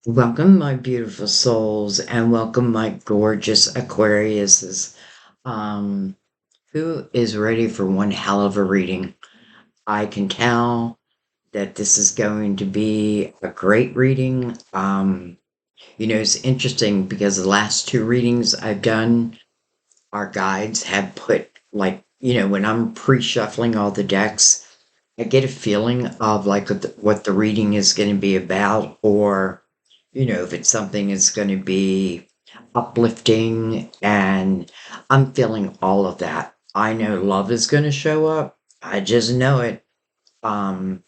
Welcome, my beautiful souls, and welcome, my gorgeous Aquariuses. Um, who is ready for one hell of a reading? I can tell that this is going to be a great reading. It's interesting because the last two readings I've done, our guides have put, when I'm pre-shuffling all the decks, I get a feeling of like what the reading is going to be about, or if it's something that's going to be uplifting, and I'm feeling all of that. I know love is going to show up. I just know it. Um,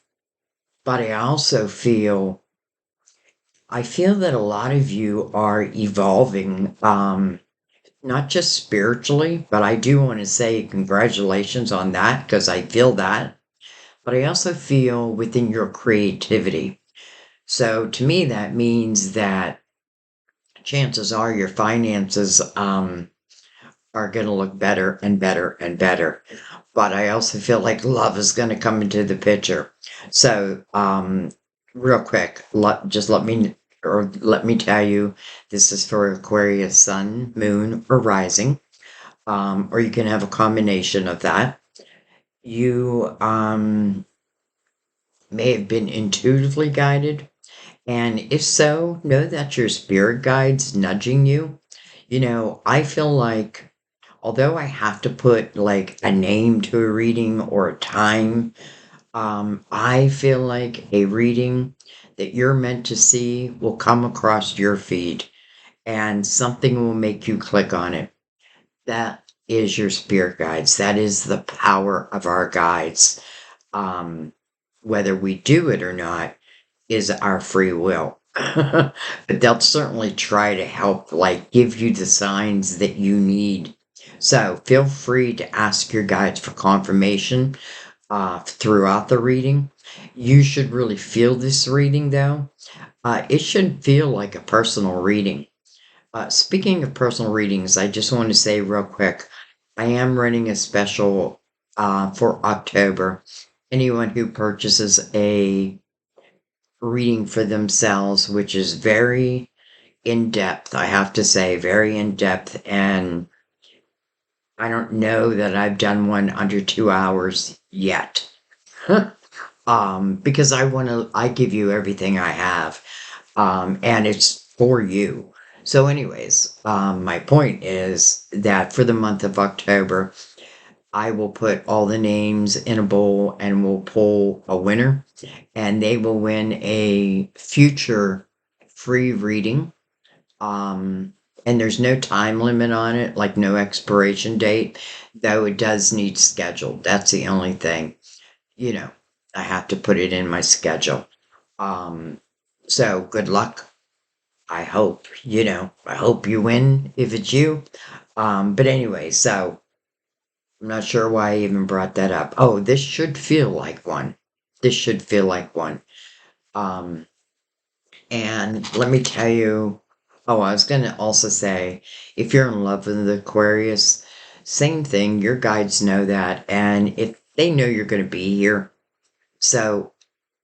but I feel that a lot of you are evolving, not just spiritually, but I do want to say congratulations on that because I feel that. But I also feel within your creativity. So to me, that means that chances are your finances are going to look better and better and better. But I also feel like love is going to come into the picture. So, real quick, let me tell you, this is for Aquarius Sun, Moon, or Rising, or you can have a combination of that. You may have been intuitively guided, and if so, know that your spirit guide's nudging you. I feel like although I have to put like a name to a reading or a time, I feel like a reading that you're meant to see will come across your feed and something will make you click on it. That is your spirit guides. That is the power of our guides. Um, Whether we do it or not is our free will. But they'll certainly try to help, like, give you the signs that you need. So feel free to ask your guides for confirmation throughout the reading. You should really feel this reading, though. It should feel like a personal reading. Speaking of personal readings, I just want to say real quick, I am running a special for October. Anyone who purchases a reading for themselves, which is very in depth, I have to say, very in depth. And I don't know that I've done one under 2 hours yet. Because I give you everything I have. And it's for you. So, anyways, my point is that for the month of October, I will put all the names in a bowl and we'll pull a winner, and they will win a future free reading. And there's no time limit on it, like no expiration date, though it does need scheduled. That's the only thing. You know, I have to put it in my schedule. Um, so good luck. I hope you win if it's you. But anyway, so I'm not sure why I even brought that up. Oh, this should feel like one. This should feel like one. Um, and let me tell you, oh, I was going to also say, if you're in love with the Aquarius, same thing. Your guides know that. And if they know you're going to be here, so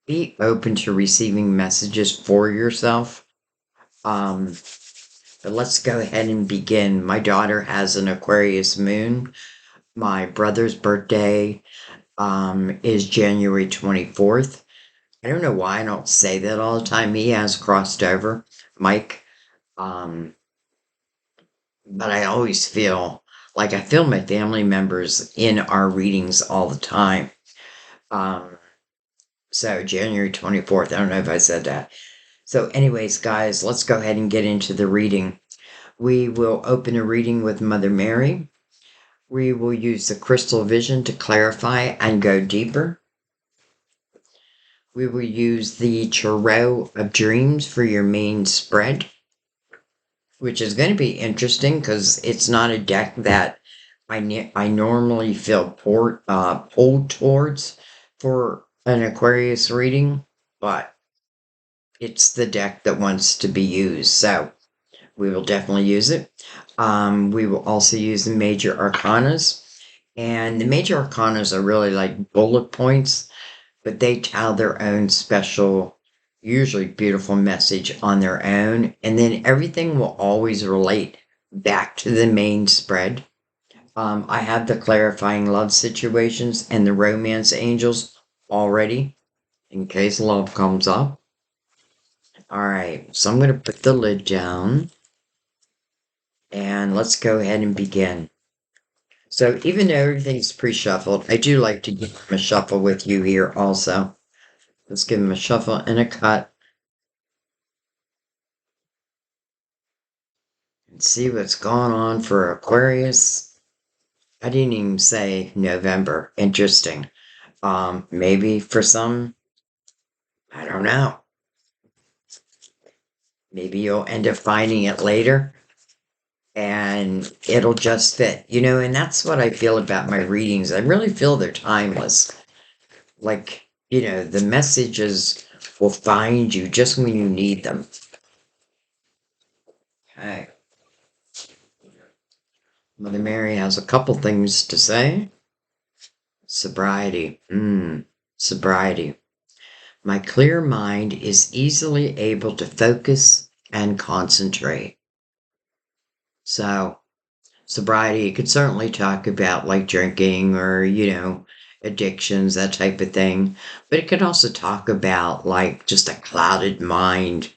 be open to receiving messages for yourself. Um, but let's go ahead and begin. My daughter has an Aquarius moon. My brother's birthday is January 24th. I don't know why I don't say that all the time. He has crossed over, Mike. Um, but I always feel like I feel my family members in our readings all the time. Um, so January 24th, I don't know if I said that. So, anyways, guys, let's go ahead and get into the reading. We will open a reading with Mother Mary. We will use the crystal vision to clarify and go deeper. We will use the Tarot of Dreams for your main spread, which is going to be interesting because it's not a deck that I normally feel pulled towards for an Aquarius reading, but it's the deck that wants to be used. So we will definitely use it. We will also use the major arcanas. And the major arcanas are really like bullet points, but they tell their own special usually beautiful message on their own, and then everything will always relate back to the main spread. I have the clarifying love situations and the romance angels already in case love comes up. All right, so I'm going to put the lid down and let's go ahead and begin. So even though everything's pre-shuffled, I do like to give them a shuffle with you here also. Let's give them a shuffle and a cut and see what's going on for Aquarius. I didn't even say November. Interesting. Maybe for some, I don't know. Maybe you'll end up finding it later and it'll just fit, and that's what I feel about my readings. I really feel they're timeless. Like, the messages will find you just when you need them. Okay. Mother Mary has a couple things to say. Sobriety. Sobriety. My clear mind is easily able to focus and concentrate. So, sobriety, you could certainly talk about like drinking or, addictions, that type of thing. But it could also talk about like just a clouded mind,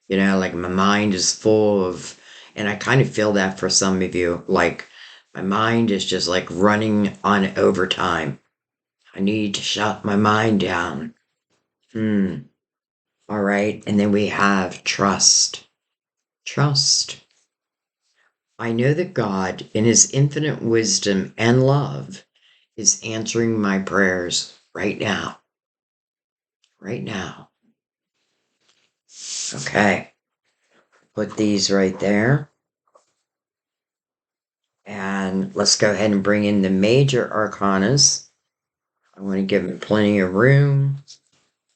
like my mind is full of, and I kind of feel that for some of you, like my mind is just like running on overtime. I need to shut my mind down. All right. And then we have trust. Trust. I know that God, in his infinite wisdom and love, is answering my prayers right now. Right now. Okay. Put these right there. And let's go ahead and bring in the major arcanas. I want to give them plenty of room.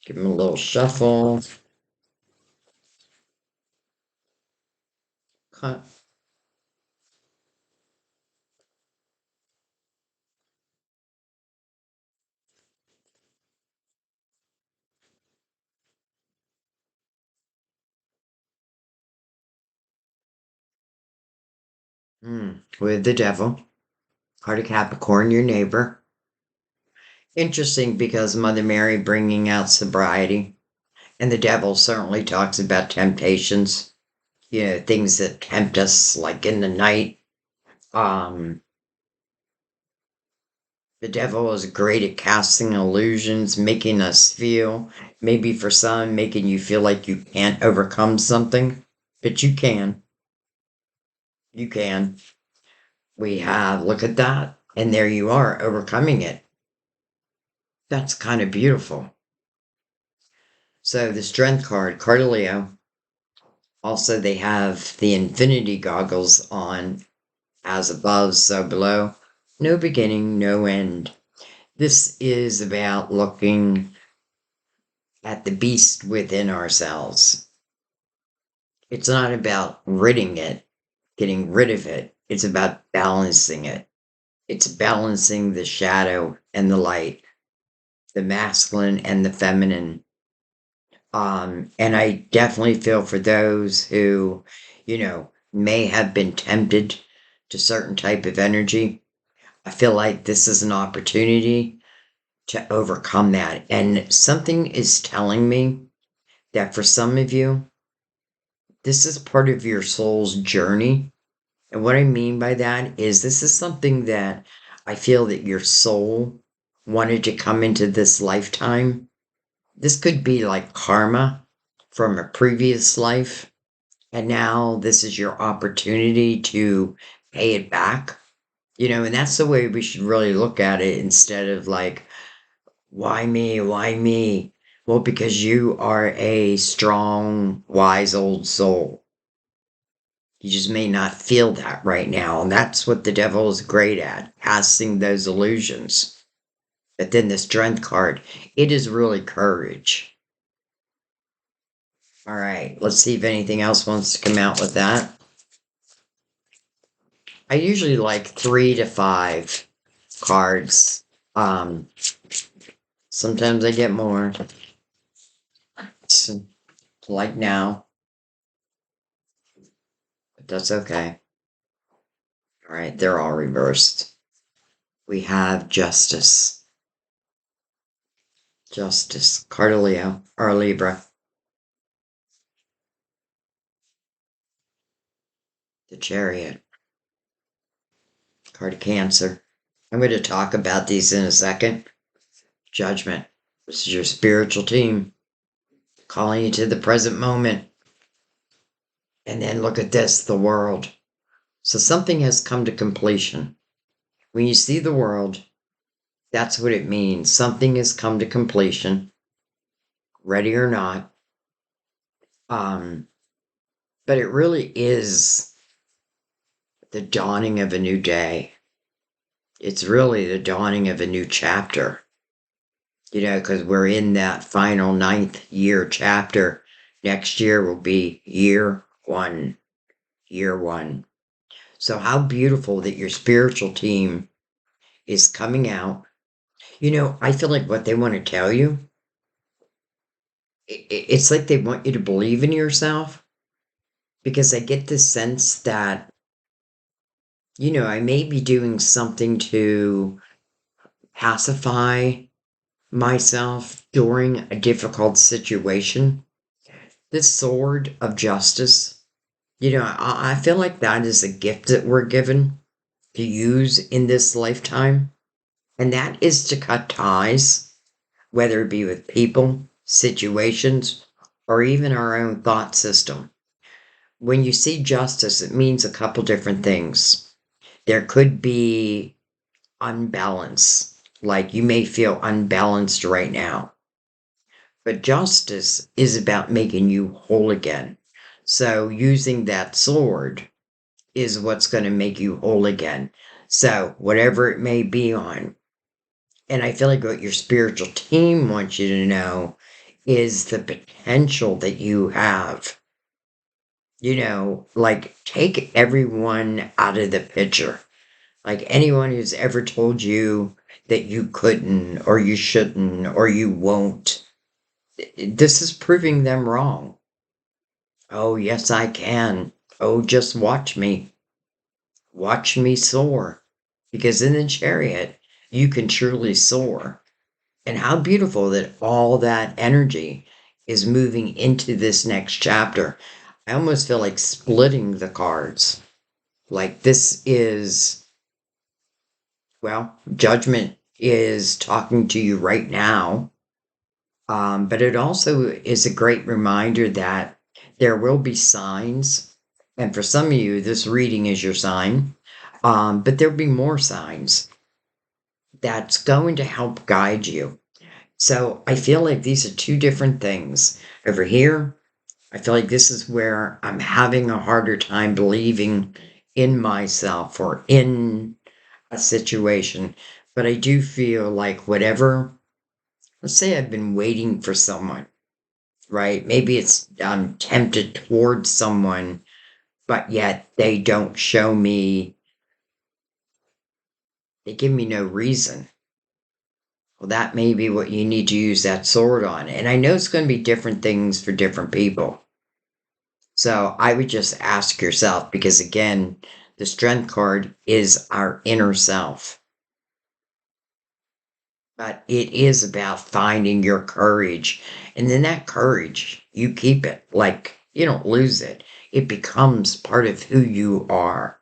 Give them a little shuffle. Cut. With the devil. Heart of Capricorn, your neighbor. Interesting because Mother Mary bringing out sobriety. And the devil certainly talks about temptations. Things that tempt us like in the night. Um, the devil is great at casting illusions, making us feel, maybe for some, making you feel like you can't overcome something, but you can. You can. We have, look at that. And there you are, overcoming it. That's kind of beautiful. So the strength card, card of Leo. Also, they have the infinity goggles on, as above, so below. No beginning, no end. This is about looking at the beast within ourselves. It's not about ridding it, getting rid of it. It's about balancing it. It's balancing the shadow and the light, the masculine and the feminine. And I definitely feel for those who, may have been tempted to certain type of energy. I feel like this is an opportunity to overcome that. And something is telling me that for some of you, this is part of your soul's journey. And what I mean by that is this is something that I feel that your soul wanted to come into this lifetime. This could be like karma from a previous life. And now this is your opportunity to pay it back. And that's the way we should really look at it instead of like, why me? Why me? Well, because you are a strong, wise old soul. You just may not feel that right now. And that's what the devil is great at, casting those illusions. But then the strength card, it is really courage. All right, let's see if anything else wants to come out with that. I usually like 3 to 5 cards. Sometimes I get more. like now, but that's okay. All right, they're all reversed. We have justice. Justice. Card of Leo, or Libra. The Chariot. Card of Cancer. I'm going to talk about these in a second. Judgment. This is your spiritual team calling you to the present moment. And then look at this, the world. So something has come to completion. When you see the world, that's what it means. Something has come to completion, ready or not. But it really is the dawning of a new day. It's really the dawning of a new chapter. Because we're in that final 9th year chapter. Next year will be year one. Year one. So how beautiful that your spiritual team is coming out. I feel like what they want to tell you, it's like they want you to believe in yourself, because I get this sense that, I may be doing something to pacify myself during a difficult situation. This sword of justice, I feel like that is a gift that we're given to use in this lifetime. And that is to cut ties, whether it be with people, situations, or even our own thought system. When you see justice, it means a couple different things. There could be unbalance, like you may feel unbalanced right now. But justice is about making you whole again. So using that sword is what's going to make you whole again. So whatever it may be on. And I feel like what your spiritual team wants you to know is the potential that you have. Like take everyone out of the picture. Like anyone who's ever told you that you couldn't or you shouldn't or you won't, this is proving them wrong. Oh, yes, I can. Oh, just watch me. Watch me soar. Because in the chariot, you can truly soar. And how beautiful that all that energy is moving into this next chapter. I almost feel like splitting the cards. Like this is, well, judgment is talking to you right now. But it also is a great reminder that there will be signs. And for some of you, this reading is your sign. But there'll be more signs that's going to help guide you. So I feel like these are two different things. Over here, I feel like this is where I'm having a harder time believing in myself or in a situation. But I do feel like whatever, let's say I've been waiting for someone, right? Maybe it's I'm tempted towards someone, but yet they don't show me, they give me no reason. Well, that may be what you need to use that sword on. And I know it's going to be different things for different people. So I would just ask yourself, because again, the strength card is our inner self. But it is about finding your courage. And then that courage, you keep it. Like, you don't lose it. It becomes part of who you are.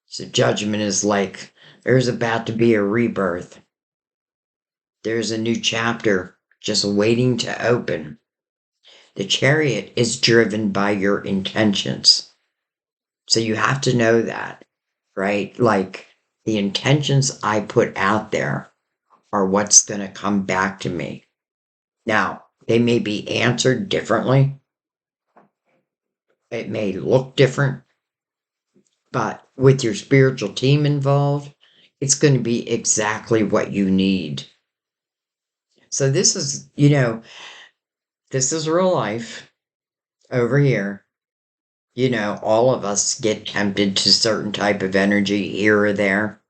So judgment is like, there's about to be a rebirth. There's a new chapter just waiting to open. The chariot is driven by your intentions. So you have to know that, right? Like the intentions I put out there are what's going to come back to me. Now, they may be answered differently. It may look different, but with your spiritual team involved, it's going to be exactly what you need. So this is, this is real life over here. All of us get tempted to certain type of energy here or there.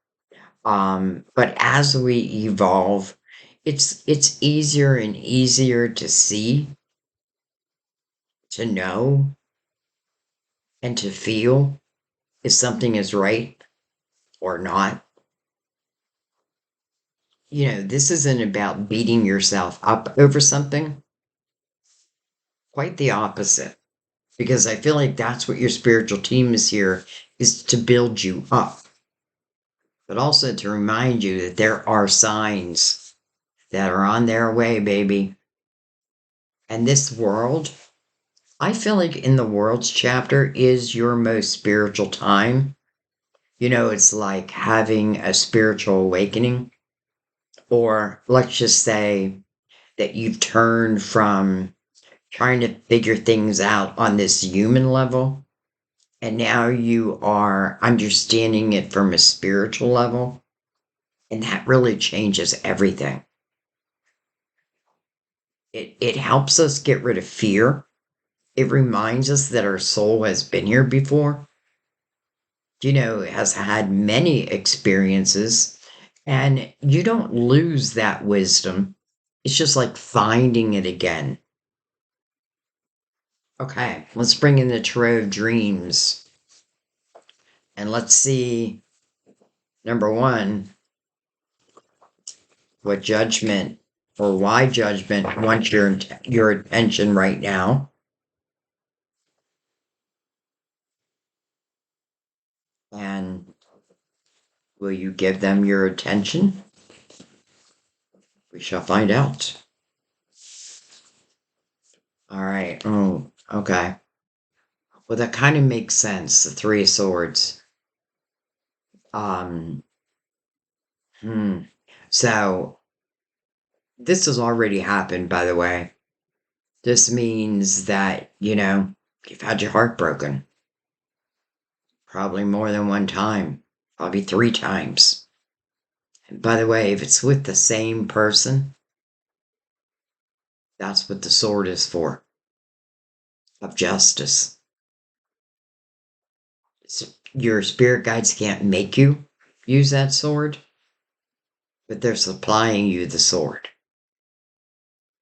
But as we evolve, it's easier and easier to see to know and to feel if something is right or not. This isn't about beating yourself up over something. Quite the opposite. Because I feel like that's what your spiritual team is here, is to build you up. But also to remind you that there are signs that are on their way, baby. And this world, I feel like in the world's chapter is your most spiritual time. It's like having a spiritual awakening. Or let's just say that you've turned from trying to figure things out on this human level, and now you are understanding it from a spiritual level. And that really changes everything. It helps us get rid of fear. It reminds us that our soul has been here before, it has had many experiences, and you don't lose that wisdom. It's just like finding it again. Okay, let's bring in the Tarot of Dreams. And let's see, number one, what judgment or why judgment wants your attention right now. And will you give them your attention? We shall find out. All right. Oh, okay. Well, that kind of makes sense. The Three of Swords. Um, So this has already happened, by the way. This means that, you've had your heart broken. Probably more than one time. Probably 3 times. And by the way, if it's with the same person, that's what the sword is for. Of justice. Your spirit guides can't make you use that sword, but they're supplying you the sword.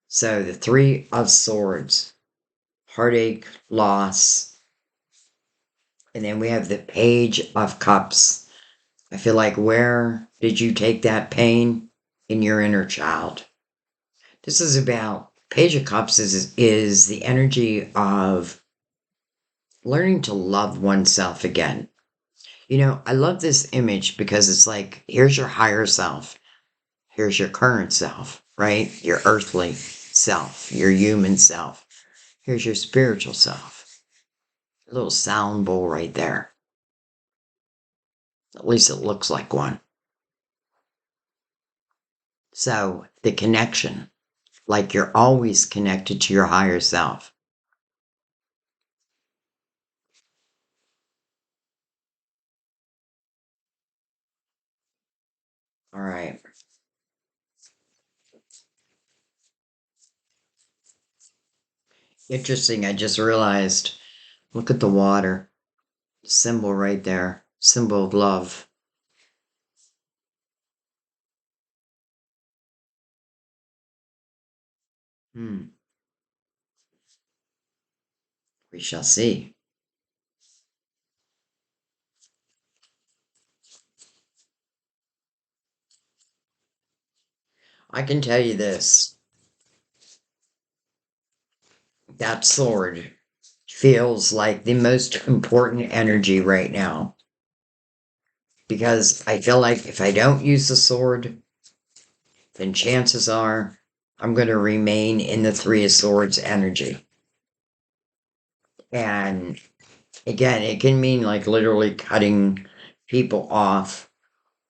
So the Three of Swords, heartache, loss, and then we have the Page of Cups. I feel like, where did you take that pain? In your inner child. This is about, Page of Cups is the energy of learning to love oneself again. I love this image because it's like, here's your higher self. Here's your current self, right? Your earthly self, your human self. Here's your spiritual self. A little sound bowl right there. At least it looks like one. So the connection, like you're always connected to your higher self. All right. Interesting. I just realized, look at the water. Symbol right there. Symbol of love. Hmm. We shall see. I can tell you this. That sword feels like the most important energy right now. Because I feel like if I don't use the sword, then chances are I'm going to remain in the Three of Swords energy. And again, it can mean like literally cutting people off,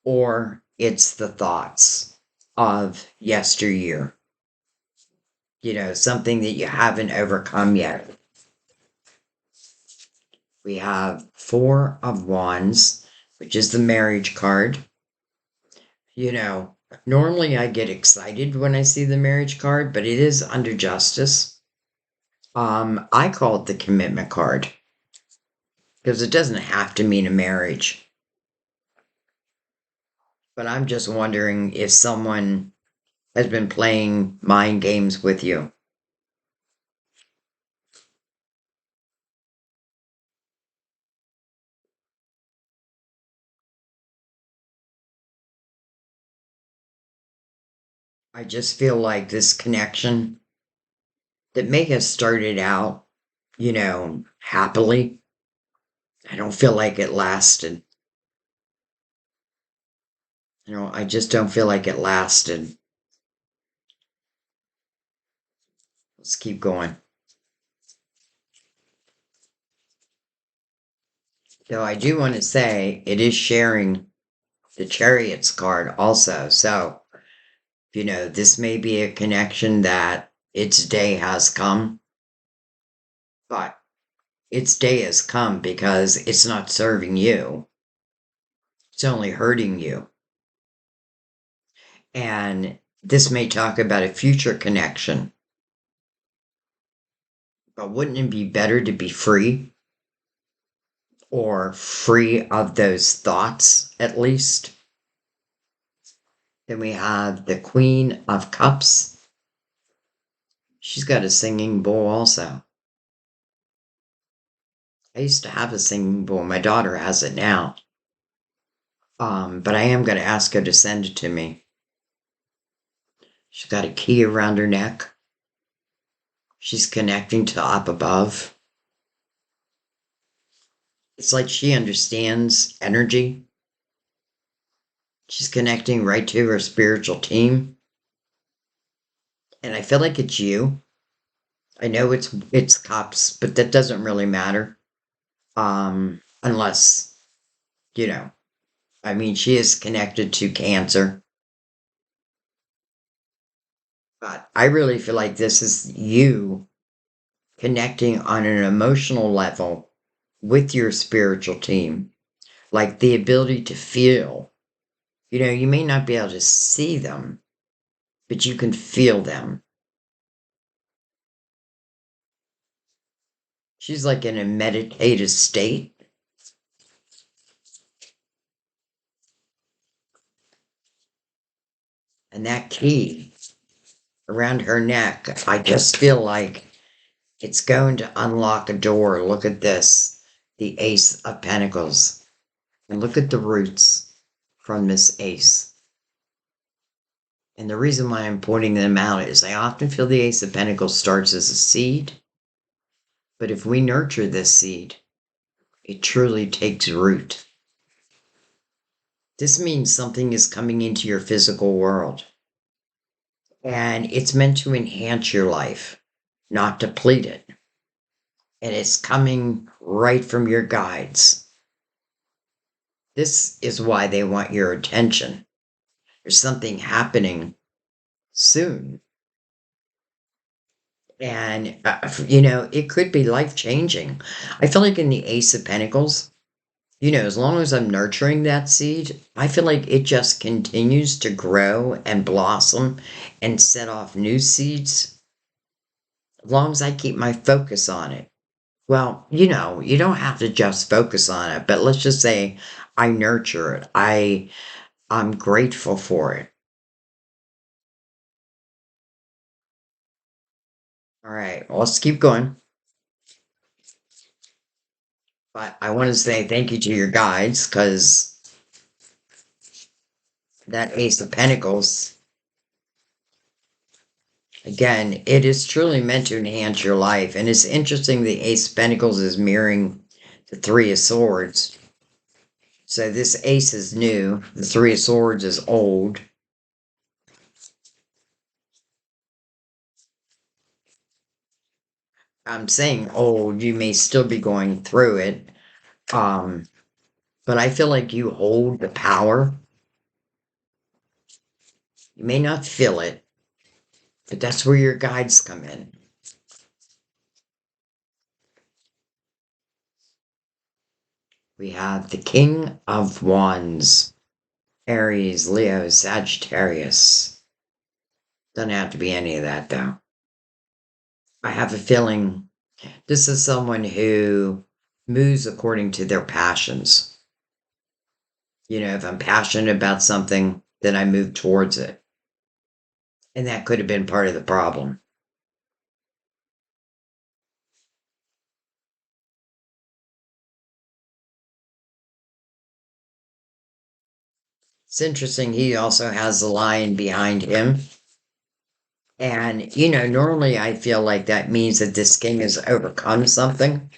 or it's the thoughts of yesteryear. Something that you haven't overcome yet. We have Four of Wands, which is the marriage card. Normally I get excited when I see the marriage card, but it is under justice. I call it the commitment card because it doesn't have to mean a marriage. But I'm just wondering if someone has been playing mind games with you. I just feel like this connection that may have started out, happily. I don't feel like it lasted. I just don't feel like it lasted. Let's keep going. Though I do want to say it is sharing the Chariots card also. So, this may be a connection that its day has come, but its day has come because it's not serving you. It's only hurting you. And this may talk about a future connection. But wouldn't it be better to be free? Or free of those thoughts, at least? Then we have the Queen of Cups. She's got a singing bowl also. I used to have a singing bowl. My daughter has it now. But I am going to ask her to send it to me. She's got a key around her neck. She's connecting to up above. It's like she understands energy. She's connecting right to her spiritual team. And I feel like it's you. I know it's cups, but that doesn't really matter. Unless, I mean, she is connected to Cancer. But I really feel like this is you connecting on an emotional level with your spiritual team. Like the ability to feel. You may not be able to see them, but you can feel them. She's like in a meditative state. And that key around her neck, I just feel like it's going to unlock a door. Look at this, the Ace of Pentacles. And look at the roots from this Ace. And the reason why I'm pointing them out is I often feel the Ace of Pentacles starts as a seed. But if we nurture this seed, it truly takes root. This means something is coming into your physical world. And it's meant to enhance your life, not deplete it. And it's coming right from your guides. This is why they want your attention. There's something happening soon. And, it could be life changing. I feel like in the Ace of Pentacles, as long as I'm nurturing that seed, I feel like it just continues to grow and blossom and set off new seeds. As long as I keep my focus on it. Well, you don't have to just focus on it, but let's just say I nurture it. I'm grateful for it. All right, well, let's keep going. But I want to say thank you to your guides because that Ace of Pentacles, again, it is truly meant to enhance your life. And it's interesting the Ace of Pentacles is mirroring the Three of Swords. So this Ace is new, the Three of Swords is old. I'm saying old, you may still be going through it. But I feel like you hold the power. You may not feel it, but that's where your guides come in. We have the King of Wands, Aries, Leo, Sagittarius. Doesn't have to be any of that, though. I have a feeling this is someone who moves according to their passions. If I'm passionate about something, then I move towards it. And that could have been part of the problem. It's interesting, he also has the lion behind him. And, normally I feel like that means that this king has overcome something,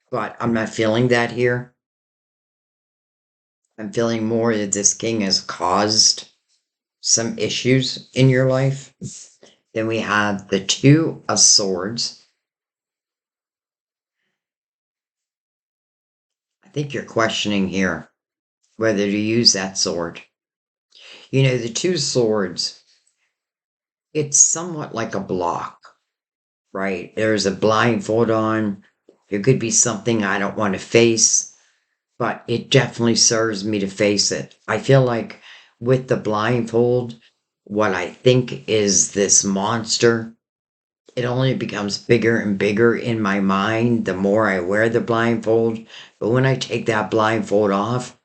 but I'm not feeling that here. I'm feeling more that this king has caused some issues in your life. Then we have the Two of Swords. I think you're questioning here whether to use that sword. The two swords, it's somewhat like a block, right? There's a blindfold on. There could be something I don't want to face, but it definitely serves me to face it. I feel like with the blindfold, what I think is this monster, it only becomes bigger and bigger in my mind the more I wear the blindfold. But when I take that blindfold off,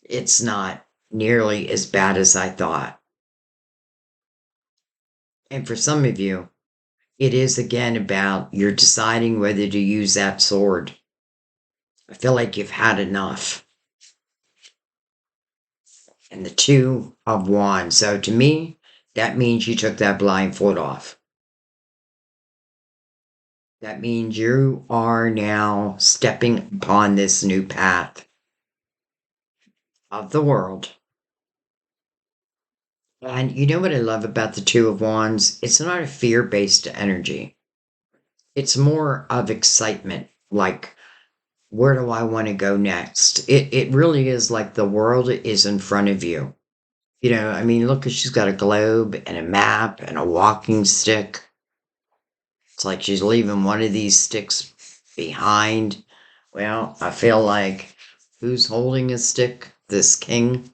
it's not nearly as bad as I thought. And for some of you, it is again about you're deciding whether to use that sword. I feel like you've had enough. And the Two of Wands. So to me, that means you took that blindfold off. That means you are now stepping upon this new path of the world. And you know what I love about the Two of Wands? It's not a fear-based energy. It's more of excitement, like, where do I want to go next? It really is like the world is in front of you. I mean, look, she's got a globe and a map and a walking stick. It's like she's leaving one of these sticks behind. Well, I feel like who's holding a stick? This king.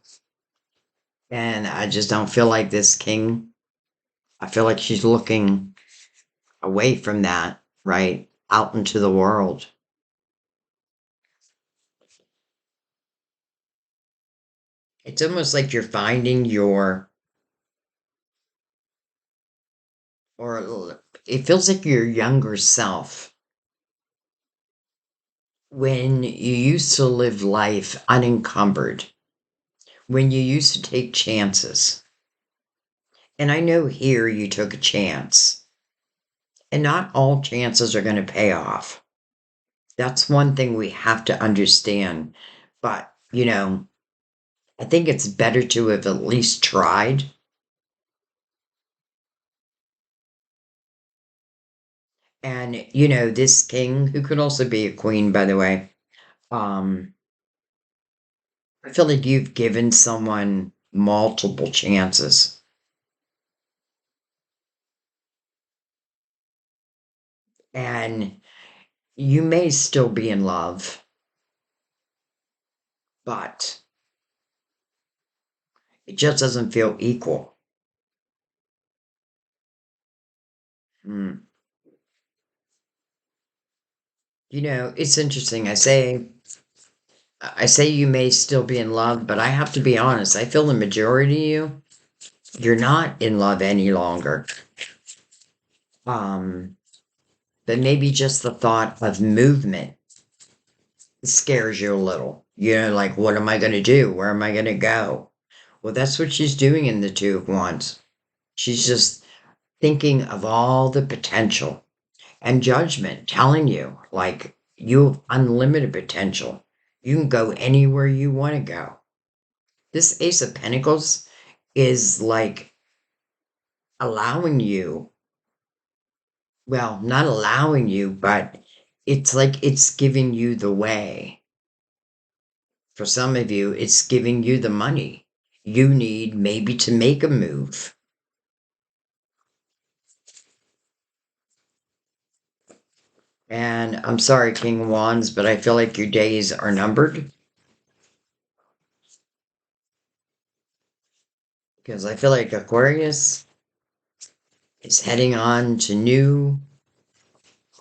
And I just don't feel like this king. I feel like she's looking away from that, right? Out into the world. It's almost like you're finding or it feels like your younger self when you used to live life unencumbered, when you used to take chances. And I know here you took a chance, and not all chances are going to pay off. That's one thing we have to understand. But, I think it's better to have at least tried. And, this king, who could also be a queen, by the way, um, I feel like you've given someone multiple chances. And you may still be in love, but it just doesn't feel equal. Hmm. It's interesting. I say you may still be in love, but I have to be honest. I feel the majority of you, you're not in love any longer. Um, but maybe just the thought of movement scares you a little. Like, what am I going to do? Where am I going to go? Well, that's what she's doing in the Two of Wands. She's just thinking of all the potential and judgment telling you, like, you have unlimited potential. You can go anywhere you want to go. This Ace of Pentacles is like allowing you, well, not allowing you, but it's like it's giving you the way. For some of you, it's giving you the money you need maybe to make a move. And I'm sorry, King of Wands, but I feel like your days are numbered. Because I feel like Aquarius is heading on to new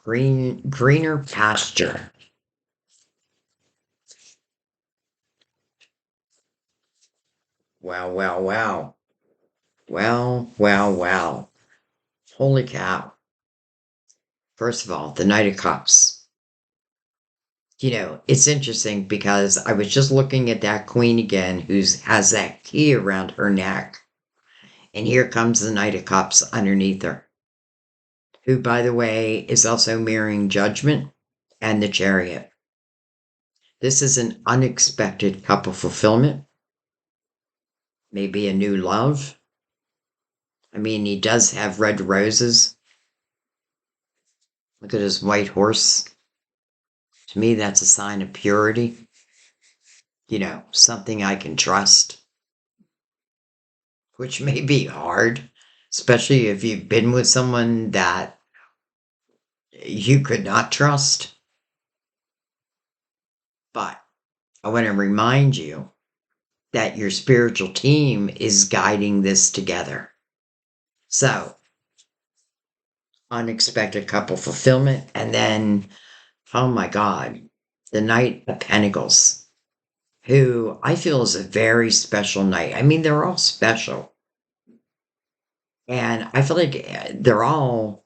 greener pasture. Wow, wow, wow. Wow, wow, wow. Holy cow. First of all, the Knight of Cups. It's interesting because I was just looking at that queen again who has that key around her neck. And here comes the Knight of Cups underneath her, who, by the way, is also mirroring Judgment and the Chariot. This is an unexpected couple fulfillment. Maybe a new love. I mean, he does have red roses. Look at his white horse. To me, that's a sign of purity. You know, something I can trust, which may be hard, especially if you've been with someone that you could not trust. But I want to remind you that your spiritual team is guiding this together. So, unexpected couple fulfillment, and then, oh my God, the Knight of Pentacles, who I feel is a very special knight. I mean, they're all special. And I feel like they're all,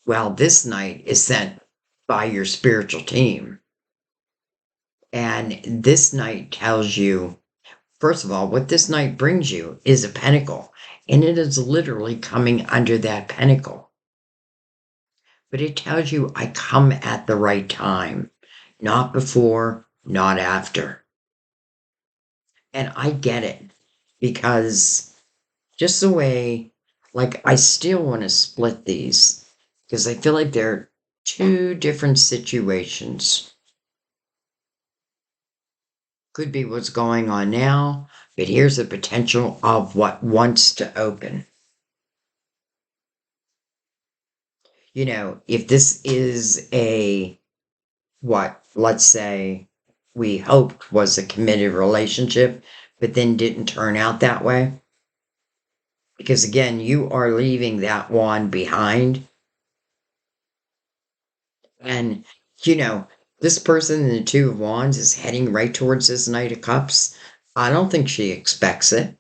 well, this knight is sent by your spiritual team. And this knight tells you, first of all, what this knight brings you is a pentacle. And it is literally coming under that pentacle. But it tells you, I come at the right time. Not before, not after. And I get it. Because just the way, like, I still want to split these. Because I feel like they're two different situations. Could be what's going on now, but here's the potential of what wants to open. You know, if this is what, let's say, we hoped was a committed relationship, but then didn't turn out that way. Because again, you are leaving that wand behind. And, you know, this person in the Two of Wands is heading right towards this Knight of Cups. I don't think she expects it.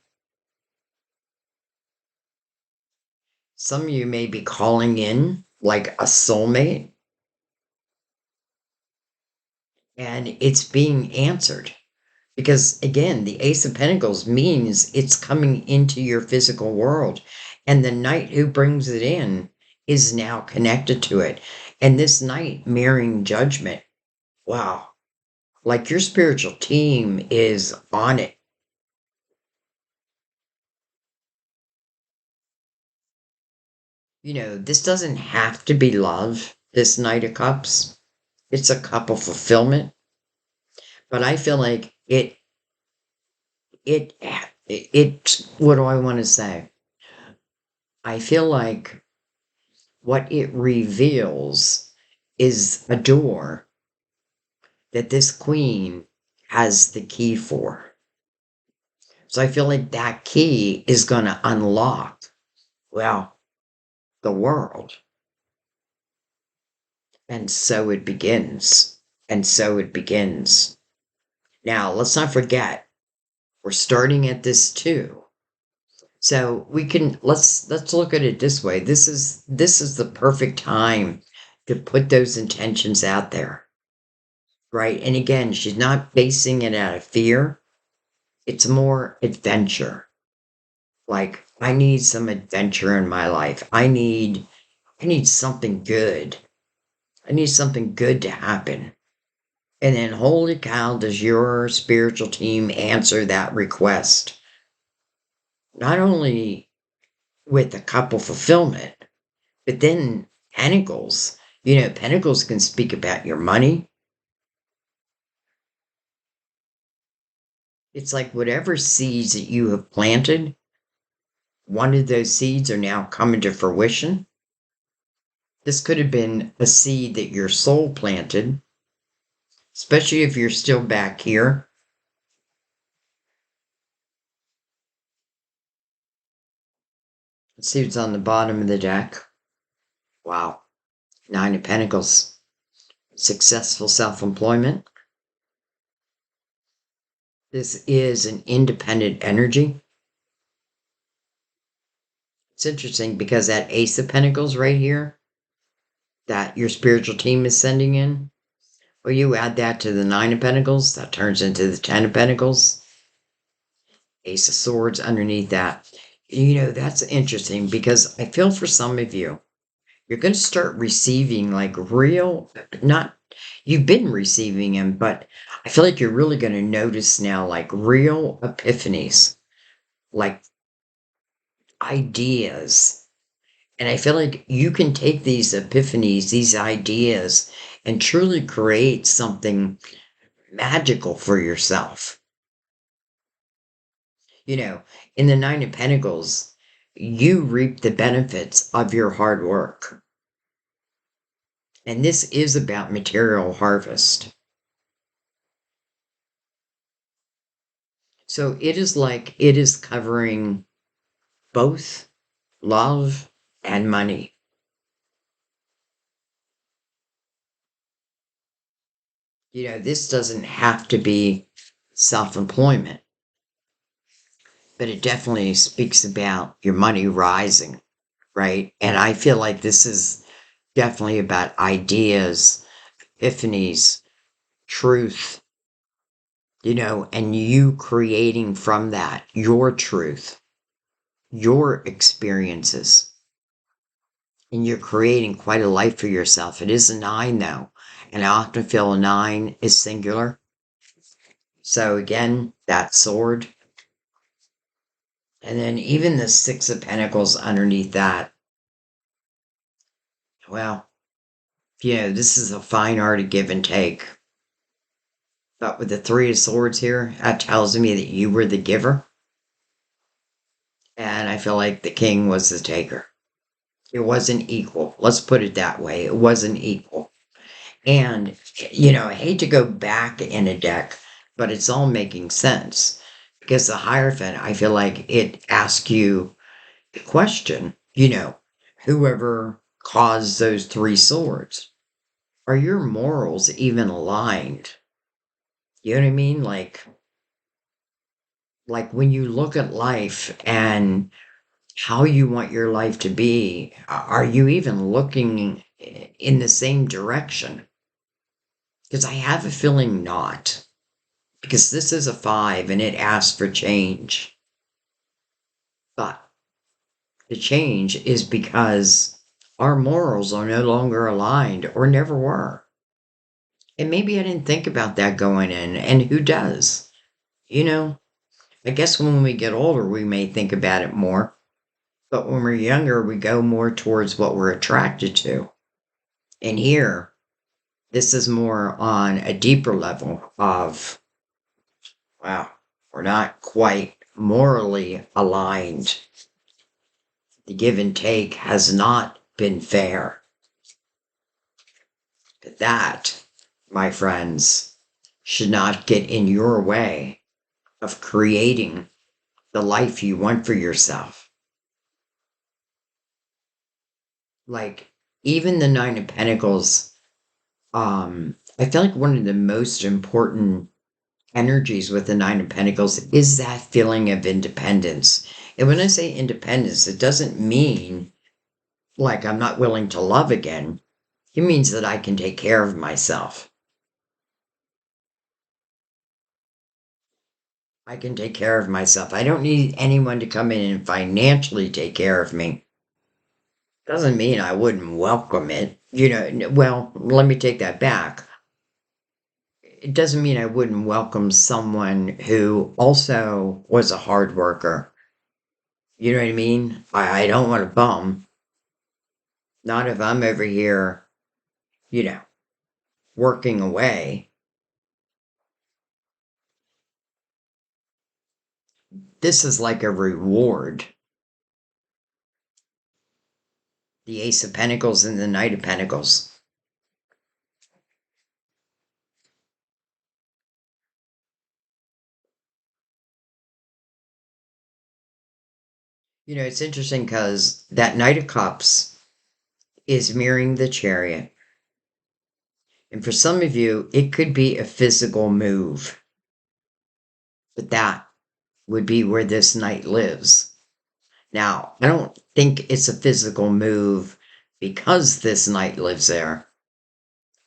Some of you may be calling in like a soulmate, and it's being answered. Because again, the Ace of Pentacles means it's coming into your physical world. And the Knight who brings it in is now connected to it. And this Knight mirroring Judgment. Wow. Like your spiritual team is on it. You know, this doesn't have to be love, this Knight of Cups. It's a couple fulfillment. But I feel like it, what do I want to say? I feel like what it reveals is a door that this queen has the key for. So I feel like that key is going to unlock, well, the world. And so it begins. And so it begins. Now, let's not forget, we're starting at this too. So we can let's look at it this way. This is the perfect time to put those intentions out there. Right? And again, she's not basing it out of fear. It's more adventure. Like, I need some adventure in my life. I need something good. I need something good to happen. And then, holy cow, does your spiritual team answer that request? Not only with a couple fulfillment, but then pentacles. You know, pentacles can speak about your money. It's like whatever seeds that you have planted, one of those seeds are now coming to fruition. This could have been a seed that your soul planted, especially if you're still back here. Let's see what's on the bottom of the deck. Wow. Nine of Pentacles. Successful self-employment. This is an independent energy. It's interesting because that Ace of Pentacles right here, that your spiritual team is sending in, well, you add that to the Nine of Pentacles, that turns into the Ten of Pentacles. Ace of Swords underneath that. That's interesting because I feel for some of you, you're going to start receiving like real, not, you've been receiving them, but I feel like you're really going to notice now like real epiphanies, like ideas. And I feel like you can take these epiphanies, these ideas, and truly create something magical for yourself. In the Nine of Pentacles, you reap the benefits of your hard work. And this is about material harvest. So it is like it is covering both love and money. This doesn't have to be self-employment, but it definitely speaks about your money rising, right? And I feel like this is definitely about ideas, epiphanies, truth, and you creating from that your truth, your experiences. And you're creating quite a life for yourself. It is a nine, though. And I often feel a nine is singular. So again, that sword. And then even the Six of Pentacles underneath that. Well, this is a fine art of give and take. But with the Three of Swords here, that tells me that you were the giver. And I feel like the king was the taker. It wasn't equal. Let's put it that way. It wasn't equal. And, I hate to go back in a deck, but it's all making sense. Because the Hierophant, I feel like it asks you the question, whoever caused those three swords, are your morals even aligned? You know what I mean? Like when you look at life and how you want your life to be, are you even looking in the same direction? Because I have a feeling not. Because this is a 5 and it asks for change. But the change is because our morals are no longer aligned or never were. And maybe I didn't think about that going in. And who does? I guess when we get older, we may think about it more. But when we're younger, we go more towards what we're attracted to. And here, this is more on a deeper level of, wow, we're not quite morally aligned. The give and take has not been fair. But that, my friends, should not get in your way of creating the life you want for yourself. Like, even the Nine of Pentacles, I feel like one of the most important energies with the Nine of Pentacles is that feeling of independence. And when I say independence, it doesn't mean like I'm not willing to love again. It means that I can take care of myself. I can take care of myself. I don't need anyone to come in and financially take care of me. Doesn't mean I wouldn't welcome it. Well, let me take that back. It doesn't mean I wouldn't welcome someone who also was a hard worker. You know what I mean? I don't want a bum. Not if I'm over here, working away. This is like a reward. The Ace of Pentacles and the Knight of Pentacles. It's interesting because that Knight of Cups is mirroring the Chariot. And for some of you, it could be a physical move. But that would be where this knight lives. Now, I don't think it's a physical move because this knight lives there.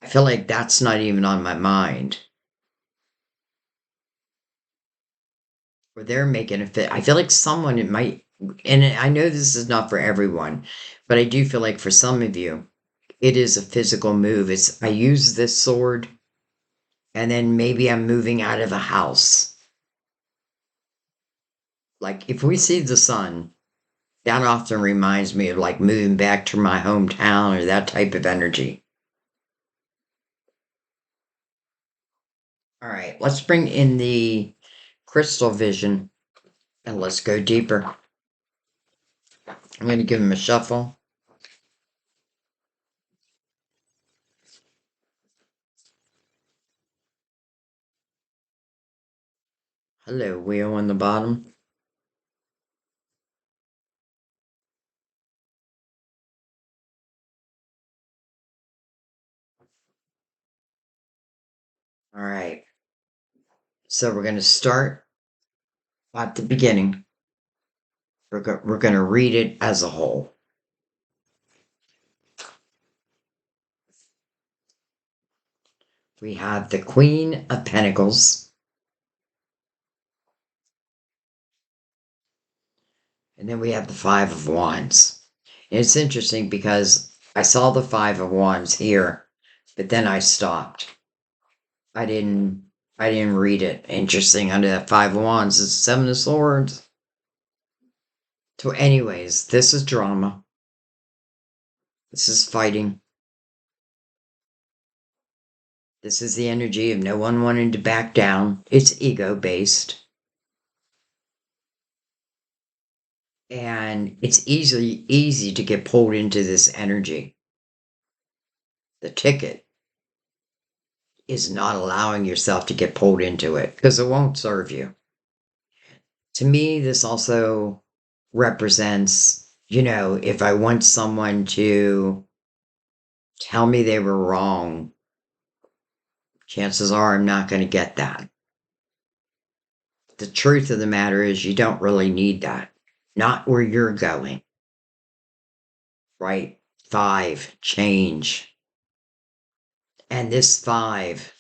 I feel like that's not even on my mind. Or they're making a fit. I feel like someone might and I know this is not for everyone, but I do feel like for some of you, it is a physical move. It's I use this sword, and then maybe I'm moving out of a house. Like if we see the sun, that often reminds me of like moving back to my hometown or that type of energy. All right, let's bring in the crystal vision and let's go deeper. I'm going to give him a shuffle. Hello, wheel on the bottom. All right, so we're going to start at the beginning. We're going to read it as a whole. We have the Queen of Pentacles. And then we have the Five of Wands. And it's interesting because I saw the Five of Wands here, but then I stopped. I didn't read it. Interesting. Under that Five of Wands is Seven of Swords. So anyways, this is drama. This is fighting. This is the energy of no one wanting to back down. It's ego based. And it's easy to get pulled into this energy. The ticket is not allowing yourself to get pulled into it because it won't serve you. To me, this also represents, if I want someone to tell me they were wrong, chances are I'm not going to get that. The truth of the matter is, you don't really need that. Not where you're going. Right? 5, change. And this 5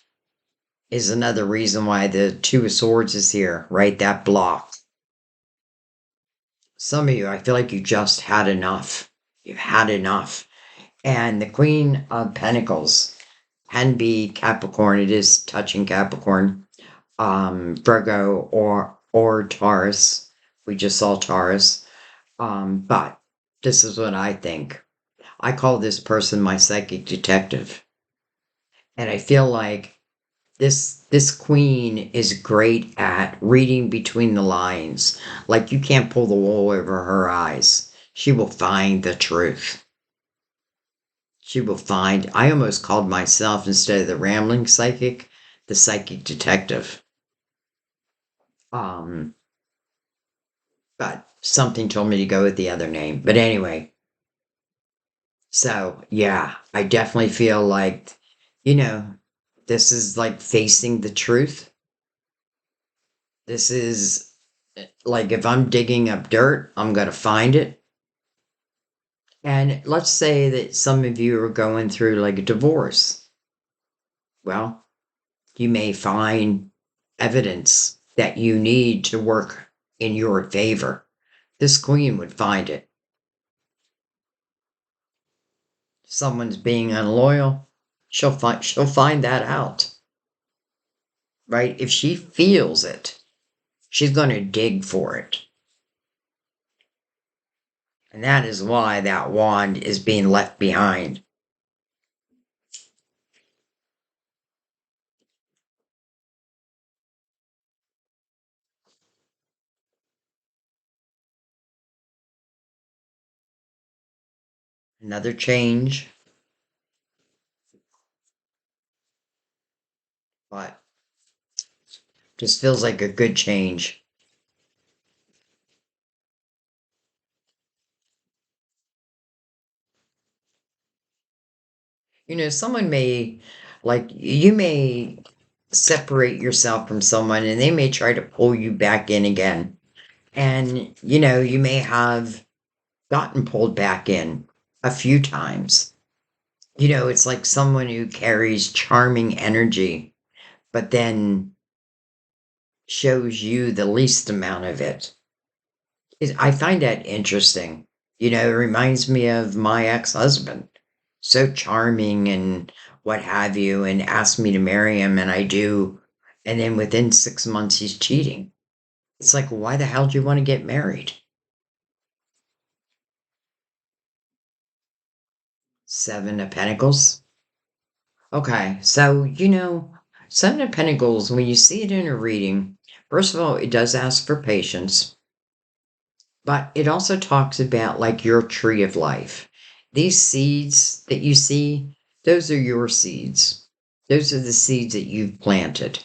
is another reason why the Two of Swords is here, right? That block. Some of you, I feel like you just had enough. You've had enough. And the Queen of Pentacles can be Capricorn. It is touching Capricorn, Virgo, or Taurus. We just saw Taurus. But this is what I think. I call this person my psychic detective. And I feel like this queen is great at reading between the lines. Like you can't pull the wool over her eyes. She will find the truth. She will find. I almost called myself, instead of the rambling psychic, the psychic detective. But something told me to go with the other name. But anyway, so yeah, I definitely feel like, this is like facing the truth. This is like if I'm digging up dirt, I'm going to find it. And let's say that some of you are going through like a divorce. Well, you may find evidence that you need to work in your favor. This queen would find it. Someone's being unloyal, she'll find that out. Right? If she feels it, she's going to dig for it. And that is why that wand is being left behind. Another change. But just feels like a good change. Someone may, like, you may separate yourself from someone and they may try to pull you back in again. And, you may have gotten pulled back in a few times. It's like someone who carries charming energy, but then shows you the least amount of it. I find that interesting. It reminds me of my ex-husband. So charming and what have you, and asked me to marry him, and I do. And then within 6 months, he's cheating. It's like, why the hell do you want to get married? Seven of Pentacles. Okay, so, Seven of Pentacles, when you see it in a reading, first of all, it does ask for patience, but it also talks about like your tree of life. These seeds that you see, those are your seeds. Those are the seeds that you've planted.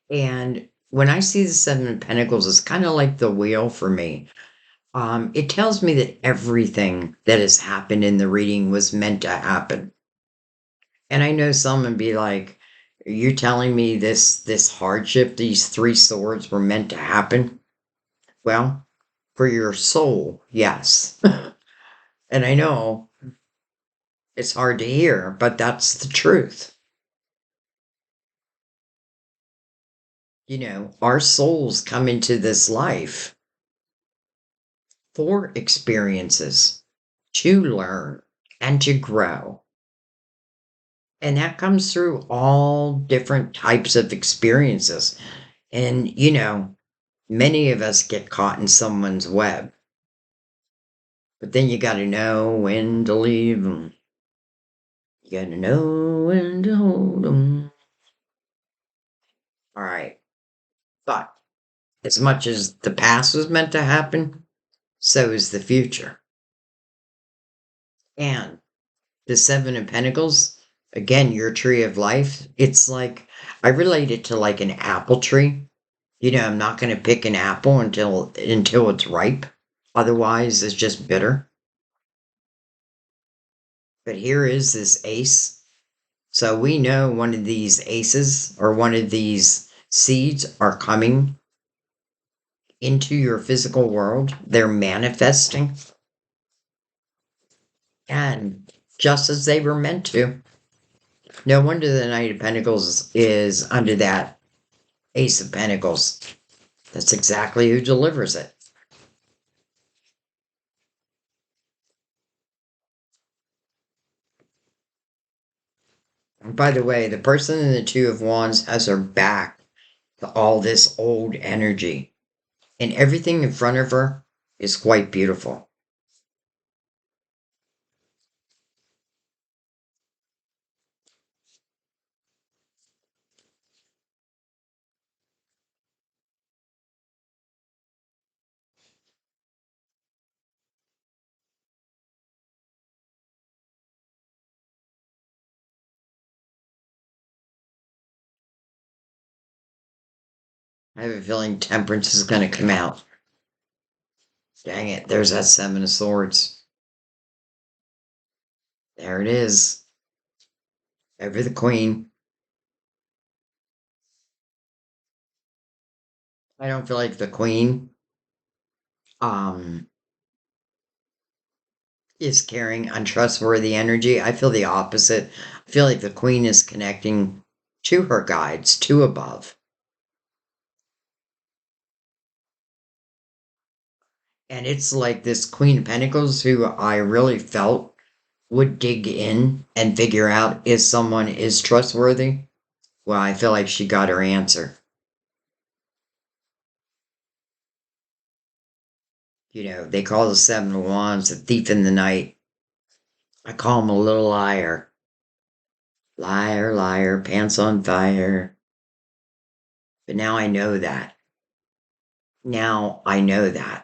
And when I see the Seven of Pentacles, it's kind of like the wheel for me. It tells me that everything that has happened in the reading was meant to happen. And I know someone be like, "Are you telling me this hardship, these three swords were meant to happen?" Well, for your soul, yes. And I know it's hard to hear, but that's the truth. Our souls come into this life for experiences, to learn and to grow. And that comes through all different types of experiences. And, many of us get caught in someone's web. But then you got to know when to leave them. You got to know when to hold them. All right. But as much as the past was meant to happen, so is the future. And the Seven of Pentacles, again, your tree of life, it's like, I relate it to like an apple tree. I'm not going to pick an apple until it's ripe. Otherwise, it's just bitter. But here is this ace. So we know one of these aces or one of these seeds are coming into your physical world. They're manifesting. And just as they were meant to. No wonder the Knight of Pentacles is under that Ace of Pentacles. That's exactly who delivers it. And by the way, the person in the Two of Wands has her back to all this old energy. And everything in front of her is quite beautiful. I have a feeling Temperance is going to come out. Dang it, there's that Seven of Swords. There it is. Over the Queen. I don't feel like the Queen um, is carrying untrustworthy energy. I feel the opposite. I feel like the Queen is connecting to her guides, to above. And it's like this Queen of Pentacles who I really felt would dig in and figure out if someone is trustworthy. Well, I feel like she got her answer. They call the Seven of Wands a thief in the night. I call him a little liar. Liar, liar, pants on fire. But now I know that. Now I know that.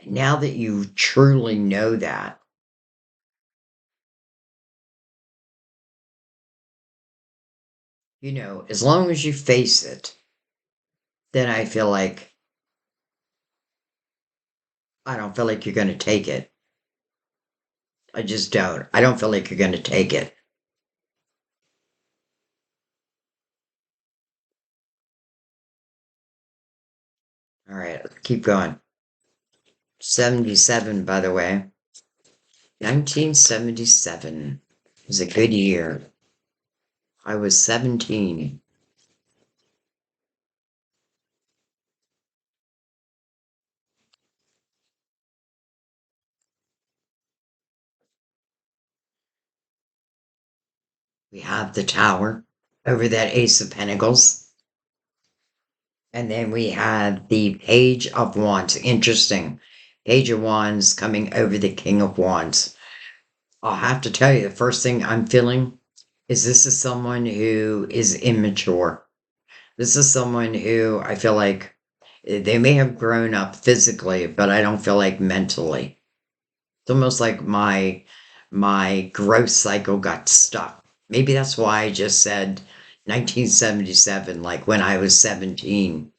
Now that you truly know that, as long as you face it, then I feel like I don't feel like you're going to take it. I just don't. I don't feel like you're going to take it. All right, let's keep going. 77, by the way. 1977 was a good year. I was 17. We have the Tower over that Ace of Pentacles. And then we have the Page of Wands. Interesting. Page of Wands coming over the King of Wands. I'll have to tell you, the first thing I'm feeling is this is someone who is immature. This is someone who I feel like they may have grown up physically, but I don't feel like mentally. It's almost like my growth cycle got stuck. Maybe that's why I just said 1977, like when I was 17.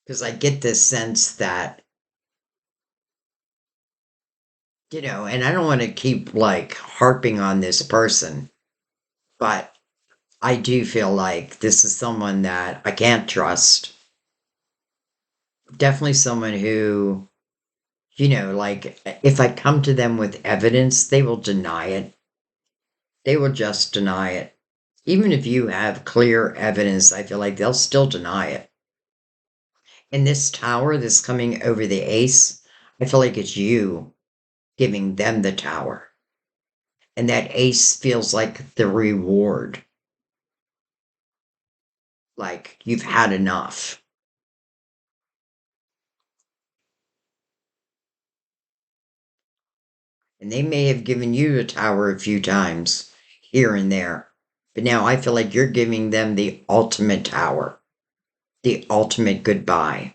Because I get this sense that, and I don't want to keep like harping on this person, but I do feel like this is someone that I can't trust. Definitely someone who, like if I come to them with evidence, they will deny it. They will just deny it. Even if you have clear evidence, I feel like they'll still deny it. And this tower that's coming over the ace, I feel like it's you giving them the tower. And that ace feels like the reward. Like you've had enough. And they may have given you the tower a few times here and there. But now I feel like you're giving them the ultimate tower, the ultimate goodbye.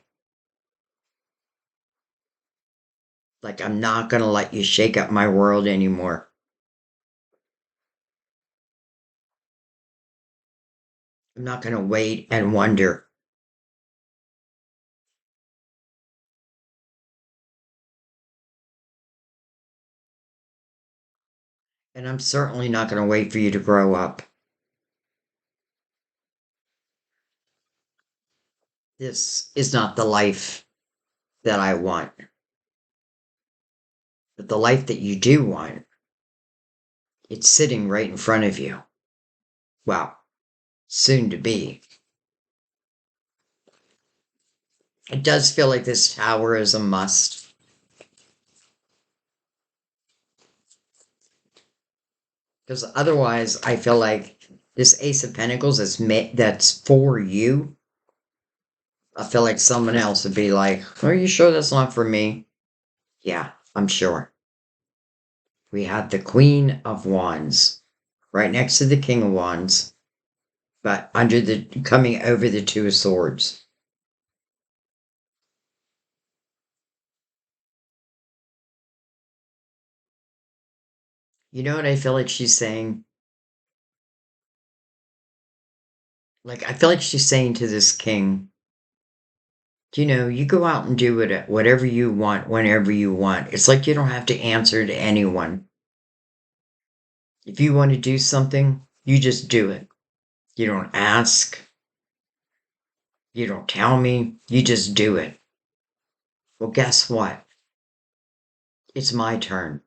Like, I'm not going to let you shake up my world anymore. I'm not going to wait and wonder. And I'm certainly not going to wait for you to grow up. This is not the life that I want. But the life that you do want, it's sitting right in front of you. Well, soon to be. It does feel like this tower is a must. Because otherwise, I feel like this Ace of Pentacles that's for you. I feel like someone else would be like, are you sure that's not for me? Yeah, I'm sure. We have the Queen of Wands right next to the King of Wands, but coming over the Two of Swords. You know what I feel like she's saying? Like, I feel like she's saying to this king, you go out and do whatever you want, whenever you want. It's like you don't have to answer to anyone. If you want to do something, you just do it. You don't ask. You don't tell me. You just do it. Well, guess what? It's my turn.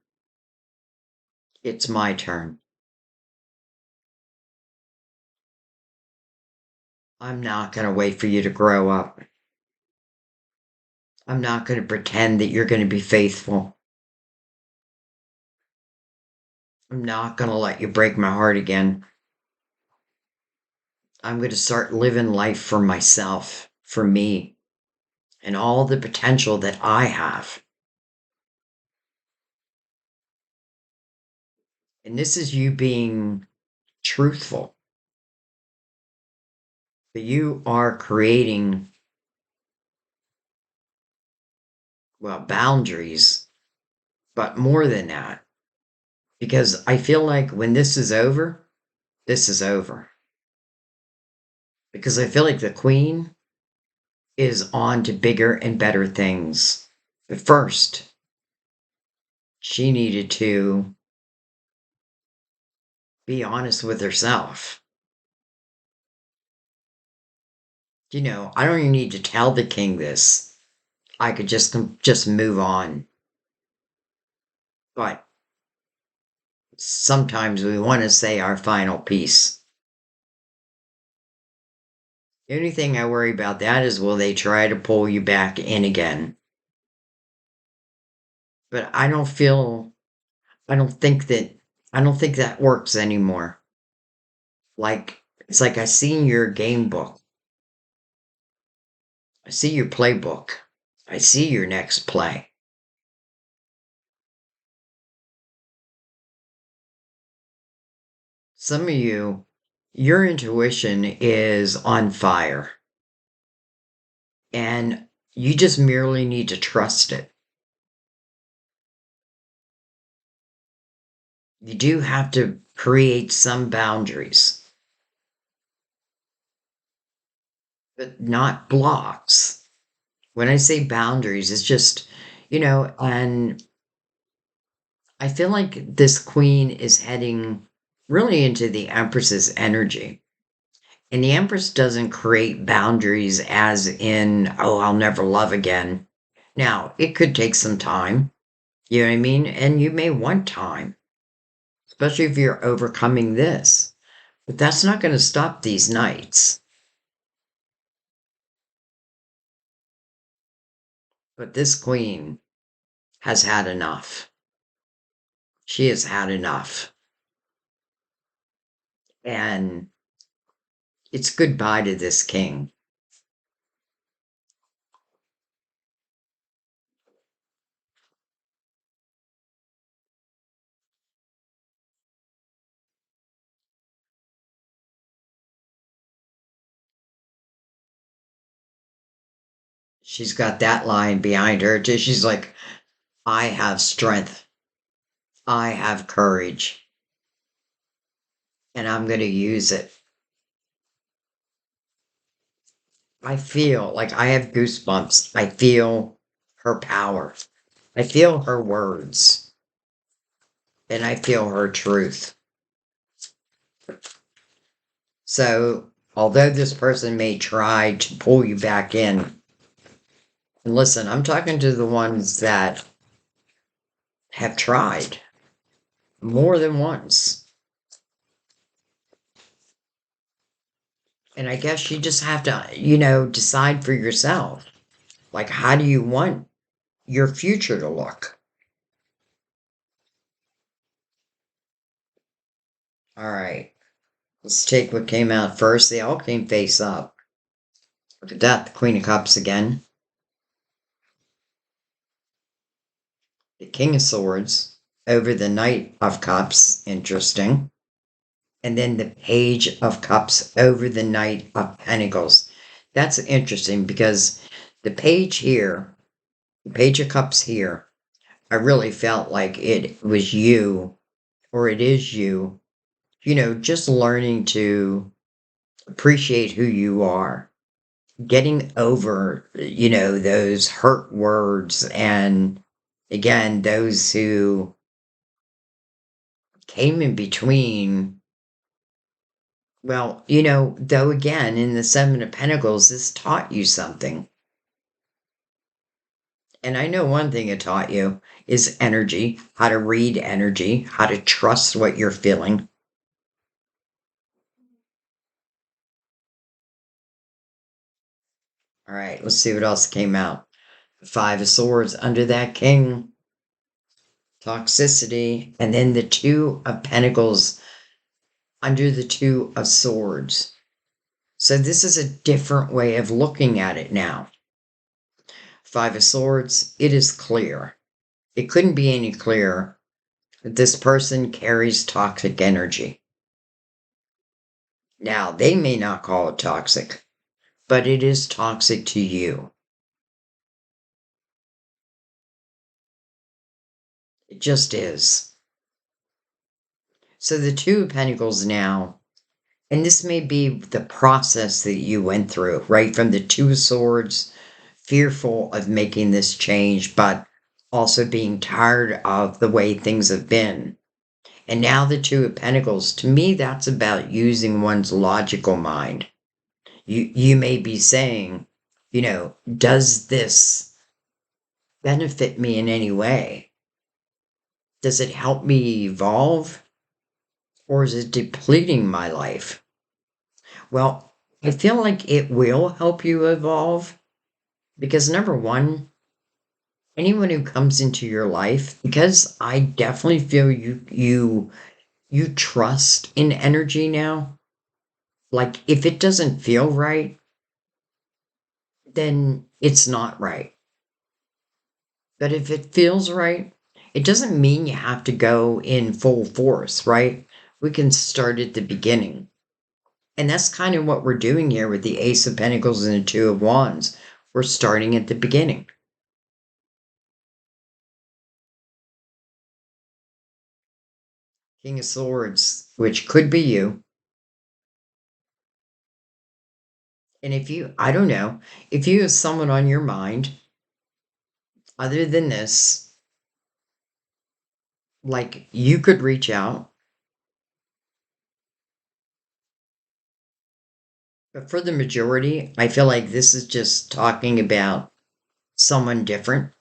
It's my turn. I'm not going to wait for you to grow up. I'm not going to pretend that you're going to be faithful. I'm not going to let you break my heart again. I'm going to start living life for myself, for me, and all the potential that I have. And this is you being truthful. But you are creating, well, boundaries, but more than that. Because I feel like when this is over, this is over. Because I feel like the queen is on to bigger and better things. But first, she needed to be honest with herself. I don't even need to tell the king this. I could just move on. But sometimes we want to say our final piece. The only thing I worry about that is will they try to pull you back in again? But I don't think that I don't think that works anymore. Like, it's like I see your game book. I see your playbook. I see your next play. Some of you, your intuition is on fire, and you just merely need to trust it. You do have to create some boundaries, but not blocks. When I say boundaries, it's just, and I feel like this queen is heading really into the Empress's energy. And the Empress doesn't create boundaries as in, oh, I'll never love again. Now, it could take some time, you know what I mean? And you may want time, especially if you're overcoming this. But that's not going to stop these nights. But this queen has had enough. She has had enough. And it's goodbye to this king. She's got that line behind her too. She's like, I have strength. I have courage. And I'm going to use it. I feel like I have goosebumps. I feel her power. I feel her words. And I feel her truth. So, although this person may try to pull you back in, and listen, I'm talking to the ones that have tried more than once. And I guess you just have to, decide for yourself. Like, how do you want your future to look? All right, let's take what came out first. They all came face up. Look at that, the Queen of Cups again. The King of Swords over the Knight of Cups. Interesting. And then the Page of Cups over the Knight of Pentacles. That's interesting because the page here, the Page of Cups here, I really felt like it was you, or it is you, just learning to appreciate who you are, getting over, those hurt words, and again, those who came in between. Well, though again, in the Seven of Pentacles, this taught you something. And I know one thing it taught you is energy, how to read energy, how to trust what you're feeling. All right, let's see what else came out. Five of Swords under that King. Toxicity. And then the Two of Pentacles under the Two of Swords. So this is a different way of looking at it now. Five of Swords, it is clear. It couldn't be any clearer that this person carries toxic energy. Now, they may not call it toxic, but it is toxic to you. It just is. So the Two of Pentacles now, and this may be the process that you went through, right? From the Two of Swords, fearful of making this change, but also being tired of the way things have been. And now the Two of Pentacles, to me, that's about using one's logical mind. You may be saying, does this benefit me in any way? Does it help me evolve? Or is it depleting my life? Well, I feel like it will help you evolve because number one, anyone who comes into your life, because I definitely feel you you trust in energy now. Like, if it doesn't feel right, then it's not right. But if it feels right, it doesn't mean you have to go in full force, right? We can start at the beginning. And that's kind of what we're doing here with the Ace of Pentacles and the Two of Wands. We're starting at the beginning. King of Swords, which could be you. And if you, I don't know, if you have someone on your mind, other than this, like you could reach out. But for the majority, I feel like this is just talking about someone different.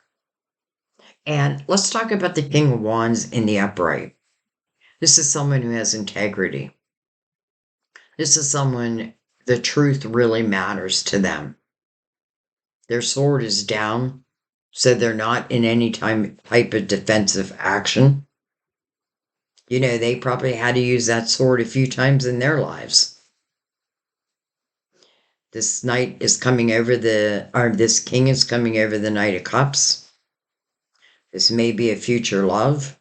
And let's talk about the King of Wands in the upright. This is someone who has integrity. This is someone, the truth really matters to them. Their sword is down, so they're not in any type of defensive action. You know, they probably had to use that sword a few times in their lives. This knight is coming over this king is coming over the Knight of Cups. This may be a future love.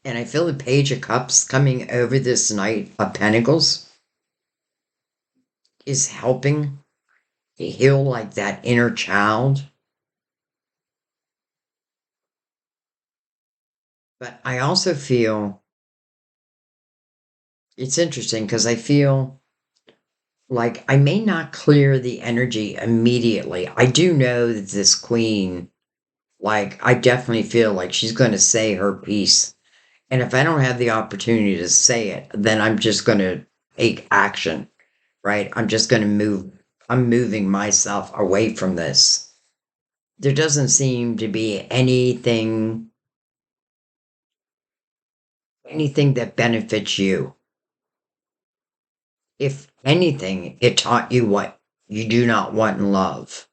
And I feel the Page of Cups coming over this Knight of Pentacles is helping to heal like that inner child. But I also feel it's interesting because I feel like I may not clear the energy immediately. I do know that this queen, like, I definitely feel like she's going to say her piece. And if I don't have the opportunity to say it, then I'm just going to take action, right? I'm just going to move. I'm moving myself away from this. There doesn't seem to be anything that benefits you. If anything, it taught you what you do not want in love.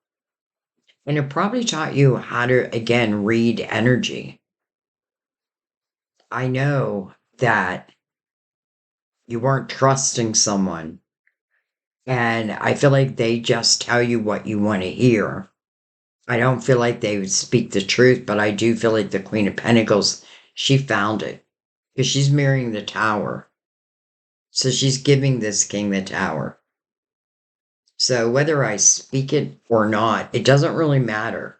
And it probably taught you how to, again, read energy. I know that you weren't trusting someone, and I feel like they just tell you what you want to hear. I don't feel like they would speak the truth, but I do feel like the Queen of Pentacles, she found it because she's mirroring the Tower. So she's giving this king the Tower. So whether I speak it or not, it doesn't really matter.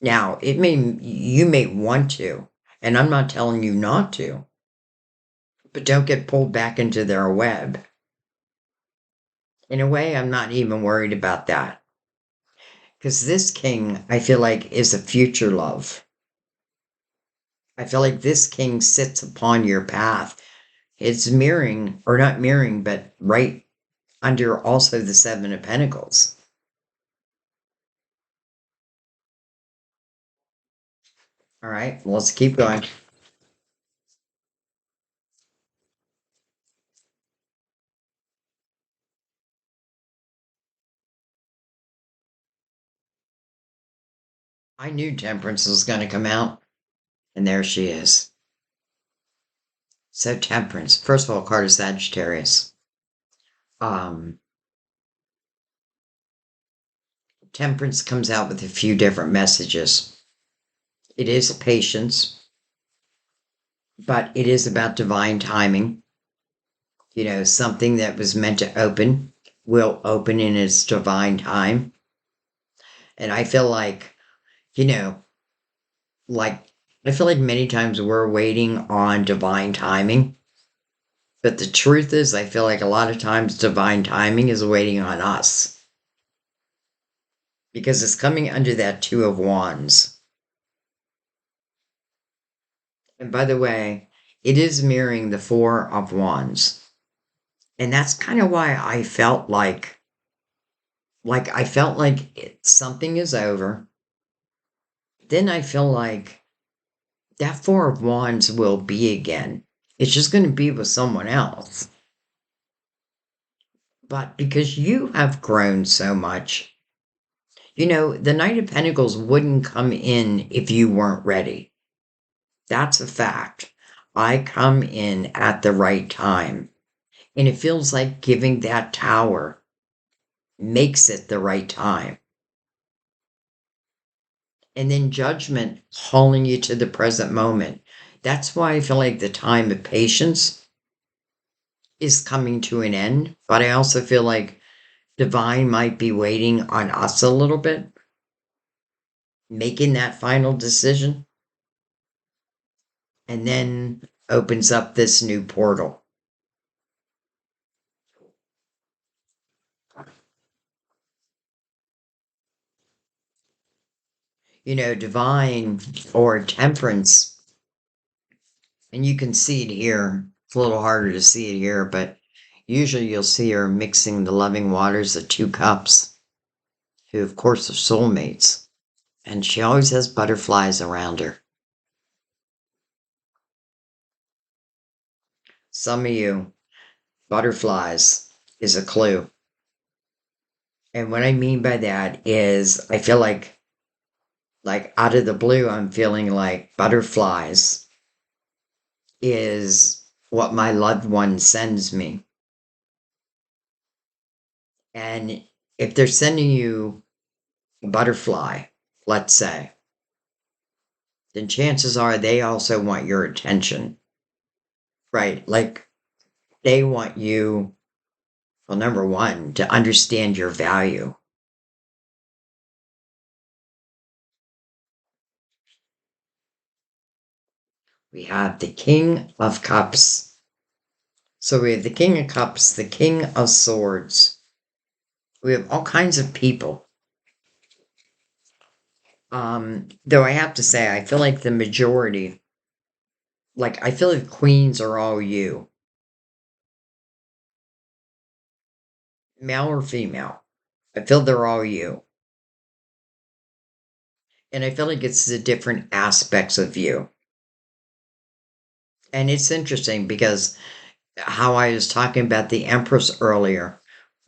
Now, you may want to, and I'm not telling you not to, but don't get pulled back into their web. In a way, I'm not even worried about that. Because this king, I feel like, is a future love. I feel like this king sits upon your path. It's mirroring, or not mirroring, but right under also the Seven of Pentacles. All right, let's keep going. I knew Temperance was going to come out, and there she is. So Temperance, first of all, card is Sagittarius. Um, Temperance comes out with a few different messages. It is patience, but it is about divine timing. You know, something that was meant to open will open in its divine time. And I feel like, you know, like, I feel like many times we're waiting on divine timing. But the truth is, I feel like a lot of times divine timing is waiting on us. Because it's coming under that Two of Wands. And by the way, it is mirroring the Four of Wands. And that's kind of why I felt something is over. Then I feel like that Four of Wands will be again. It's just going to be with someone else. But because you have grown so much, You know, the Knight of Pentacles wouldn't come in if you weren't ready. That's a fact. I come in at the right time. And it feels like giving that tower makes it the right time. And then judgment calling you to the present moment. That's why I feel like the time of patience is coming to an end. But I also feel like divine might be waiting on us a little bit, making that final decision, and then opens up this new portal. You know, divine or temperance, and you can see it here. It's a little harder to see it here, but usually you'll see her mixing the loving waters of 2 cups, who of course are soulmates. And she always has butterflies around her. Some of you, butterflies is a clue. And what I mean by that is I feel like out of the blue, I'm feeling like butterflies is what my loved one sends me. And if they're sending you a butterfly, let's say, then chances are they also want your attention, right? Like they want you, well, number one, to understand your value. We have the King of Cups. So we have the King of Cups, the King of Swords. We have all kinds of people. Though I have to say, I feel like the majority, like I feel like queens are all you, male or female. I feel they're all you. And I feel like it's the different aspects of you. And it's interesting because how I was talking about the Empress earlier.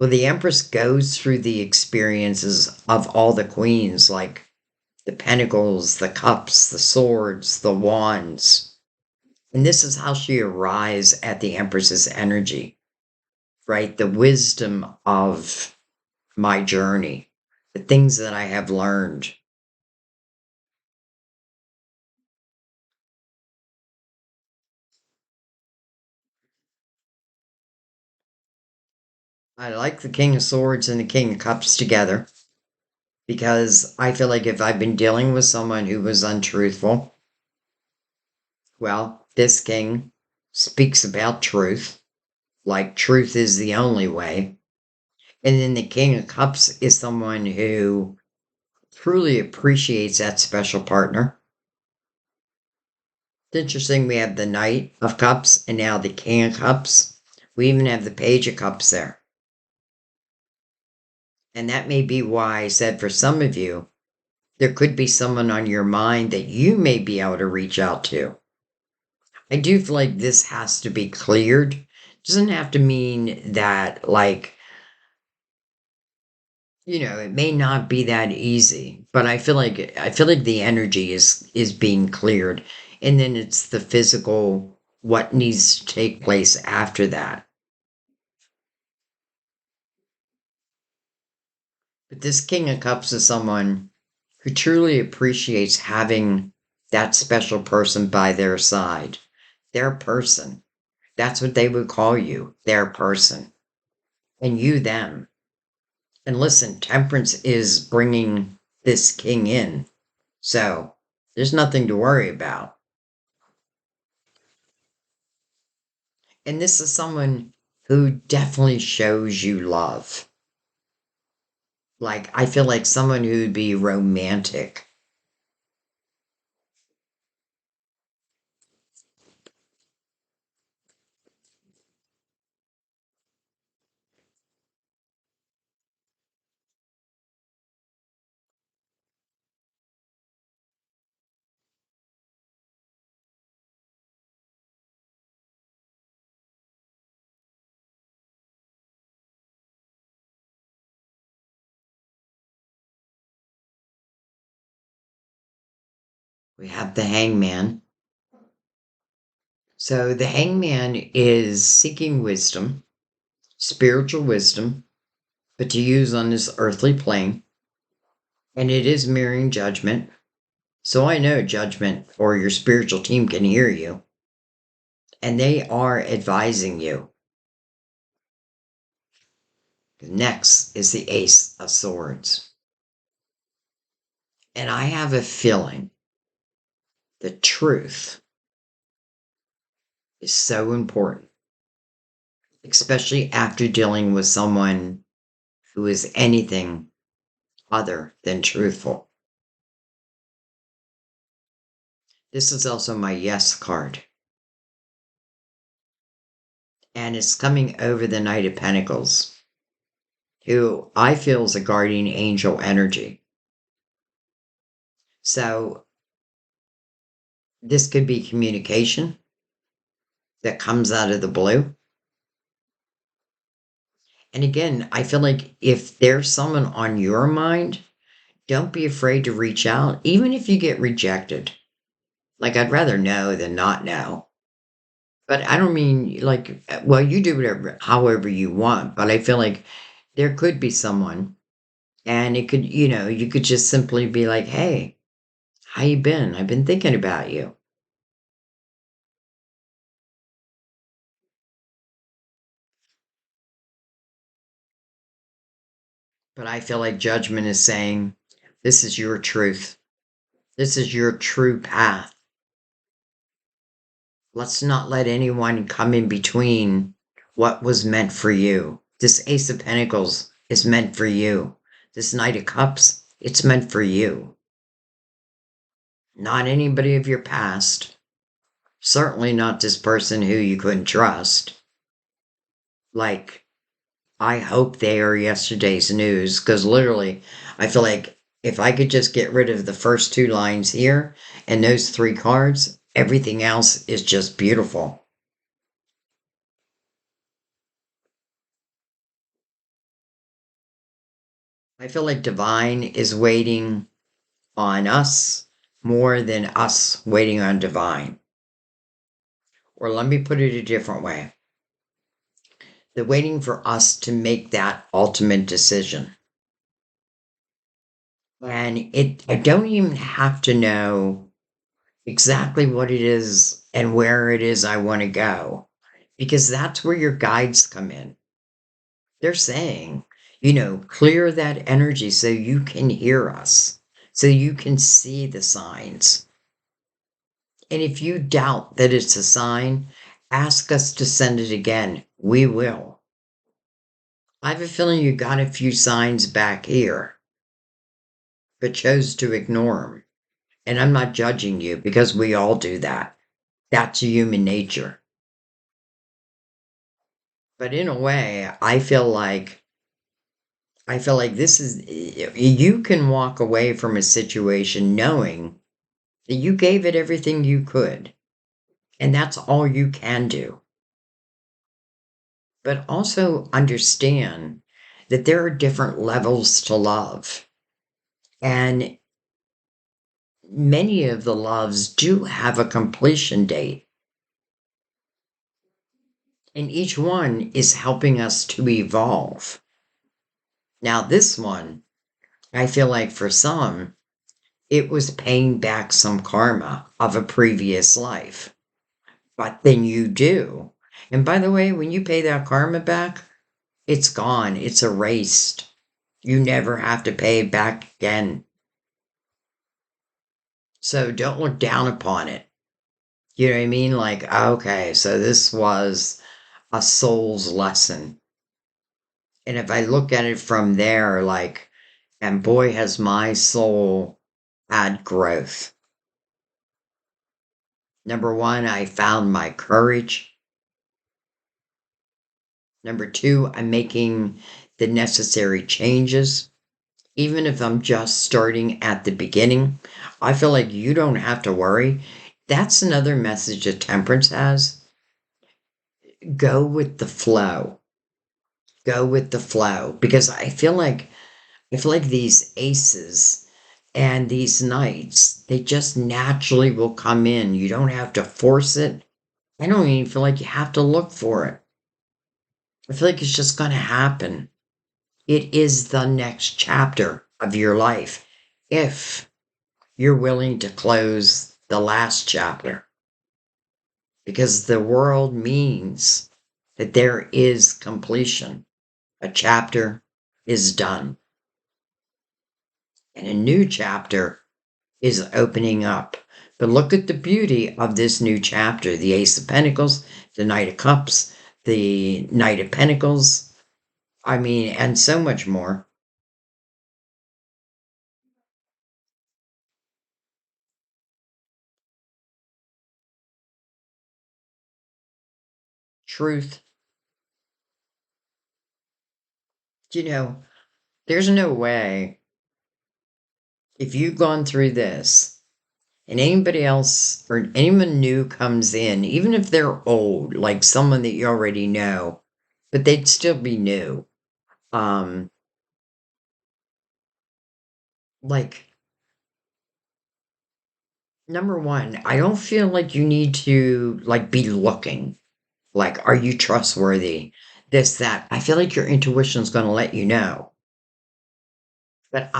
Well, the Empress goes through the experiences of all the queens, like the pentacles, the cups, the swords, the wands. And this is how she arrives at the Empress's energy, right? The wisdom of my journey, the things that I have learned. I like the King of Swords and the King of Cups together because I feel like if I've been dealing with someone who was untruthful, well, this king speaks about truth, like truth is the only way. And then the King of Cups is someone who truly appreciates that special partner. It's interesting, we have the Knight of Cups and now the King of Cups. We even have the Page of Cups there. And that may be why I said for some of you, there could be someone on your mind that you may be able to reach out to. I do feel like this has to be cleared. It doesn't have to mean that, like, you know, it may not be that easy, but I feel like the energy is being cleared. And then it's the physical, what needs to take place after that. But this King of Cups is someone who truly appreciates having that special person by their side. Their person. That's what they would call you, their person. And you, them. And listen, temperance is bringing this king in. So there's nothing to worry about. And this is someone who definitely shows you love. Like, I feel like someone who would be romantic. We have the Hangman. So the Hangman is seeking wisdom, spiritual wisdom, but to use on this earthly plane. And it is mirroring judgment. So I know judgment or your spiritual team can hear you. And they are advising you. Next is the Ace of Swords. And I have a feeling the truth is so important, especially after dealing with someone who is anything other than truthful. This is also my Yes card. And it's coming over the Knight of Pentacles, who I feel is a guardian angel energy. So this could be communication that comes out of the blue. And again, I feel like if there's someone on your mind, don't be afraid to reach out, even if you get rejected. Like, I'd rather know than not know. But I don't mean like, well, you do whatever, however you want. But I feel like there could be someone, and it could, you could just simply be like, hey, how you been? I've been thinking about you. But I feel like judgment is saying, this is your truth. This is your true path. Let's not let anyone come in between what was meant for you. This Ace of Pentacles is meant for you. This Knight of Cups, it's meant for you. Not anybody of your past. Certainly not this person who you couldn't trust. Like, I hope they are yesterday's news, because literally, I feel like if I could just get rid of the first two lines here and those three cards, everything else is just beautiful. I feel like divine is waiting on us more than us waiting on divine. Or let me put it a different way. They're waiting for us to make that ultimate decision. And I don't even have to know exactly what it is and where it is I want to go, because that's where your guides come in. They're saying, clear that energy so you can hear us, so you can see the signs. And if you doubt that it's a sign, ask us to send it again. We will. I have a feeling you got a few signs back here, but chose to ignore them. And I'm not judging you, because we all do that. That's human nature. But in a way, I feel like this is, you can walk away from a situation knowing that you gave it everything you could. And that's all you can do. But also understand that there are different levels to love. And many of the loves do have a completion date. And each one is helping us to evolve. Now, this one, I feel like for some, it was paying back some karma of a previous life. But then you do. And by the way, when you pay that karma back, it's gone. It's erased. You never have to pay it back again. So don't look down upon it. You know what I mean? Like, okay, so this was a soul's lesson. And if I look at it from there, like, and boy, has my soul had growth. Number one, I found my courage. Number two, I'm making the necessary changes. Even if I'm just starting at the beginning, I feel like you don't have to worry. That's another message that Temperance has. Go with the flow. Go with the flow. Because I feel like these aces, And these nights, they just naturally will come in. You don't have to force it. I don't even feel like you have to look for it. I feel like it's just going to happen. It is the next chapter of your life if you're willing to close the last chapter. Because the world means that there is completion. A chapter is done. And a new chapter is opening up. But look at the beauty of this new chapter. The Ace of Pentacles, the Knight of Cups, the Knight of Pentacles. I mean, and so much more. Truth. You know, there's no way, if you've gone through this and anybody else or anyone new comes in, even if they're old, like someone that you already know, but they'd still be new. Um, like, number one, I don't feel like you need to like be looking. Like, are you trustworthy? This, that. I feel like your intuition's going to let you know. But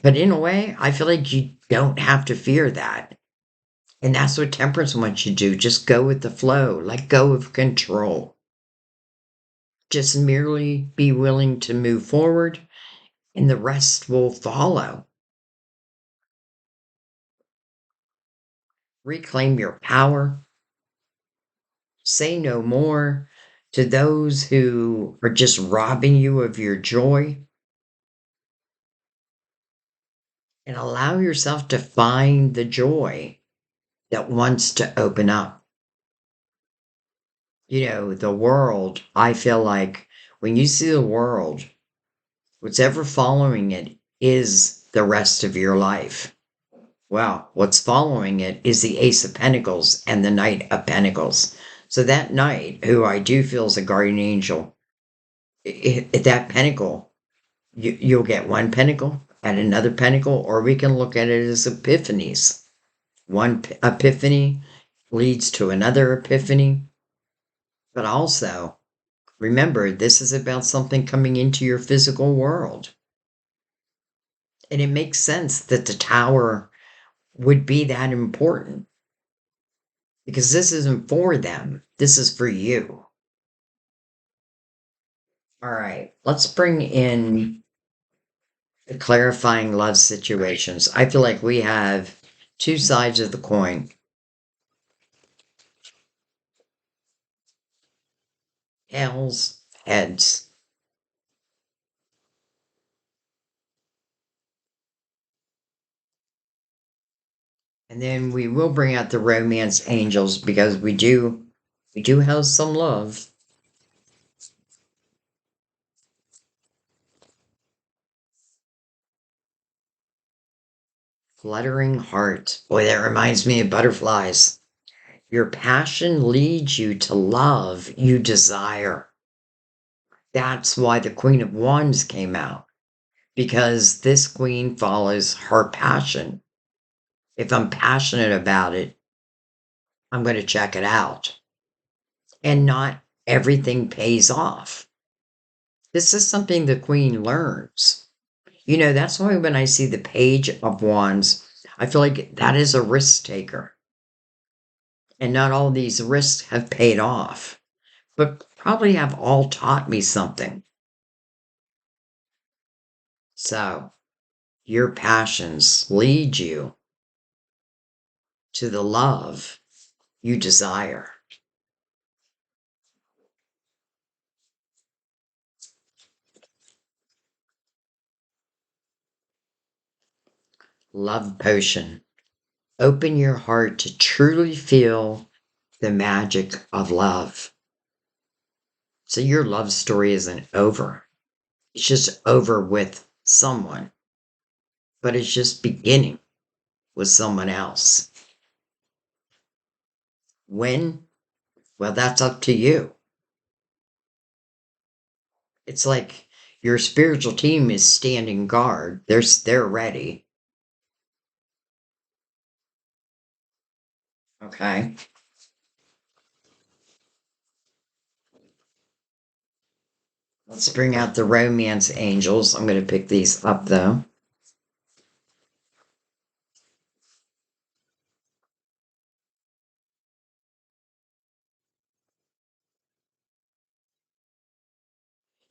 in a way, I feel like you don't have to fear that. And that's what temperance wants you to do. Just go with the flow. Let go of control. Just merely be willing to move forward and the rest will follow. Reclaim your power. Say no more to those who are just robbing you of your joy. And allow yourself to find the joy that wants to open up. You know, the world, I feel like when you see the world, what's ever following it is the rest of your life. Well, what's following it is the Ace of Pentacles and the Knight of Pentacles. So that knight, who I do feel is a guardian angel, at that pentacle, you'll get one pentacle and another pentacle, or we can look at it as epiphanies. One epiphany leads to another epiphany. But also, remember, this is about something coming into your physical world. And it makes sense that the tower would be that important because this isn't for them. This is for you. All right, let's bring in the clarifying love situations. I feel like we have two sides of the coin. Tails, heads. And then we will bring out the romance angels because we do have some love. Fluttering heart. Boy, that reminds me of butterflies. Your passion leads you to love you desire. That's why the Queen of Wands came out, because this queen follows her passion. If I'm passionate about it, I'm going to check it out. And not everything pays off. This is something the queen learns. You know, that's why when I see the Page of Wands, I feel like that is a risk taker. And not all these risks have paid off, but probably have all taught me something. So, your passions lead you to the love you desire. Love potion. Open your heart to truly feel the magic of love. So your love story isn't over. It's just over with someone, but it's just beginning with someone else. When? Well, that's up to you. It's like your spiritual team is standing guard. They're ready. Okay. Let's bring out the romance angels. I'm going to pick these up though.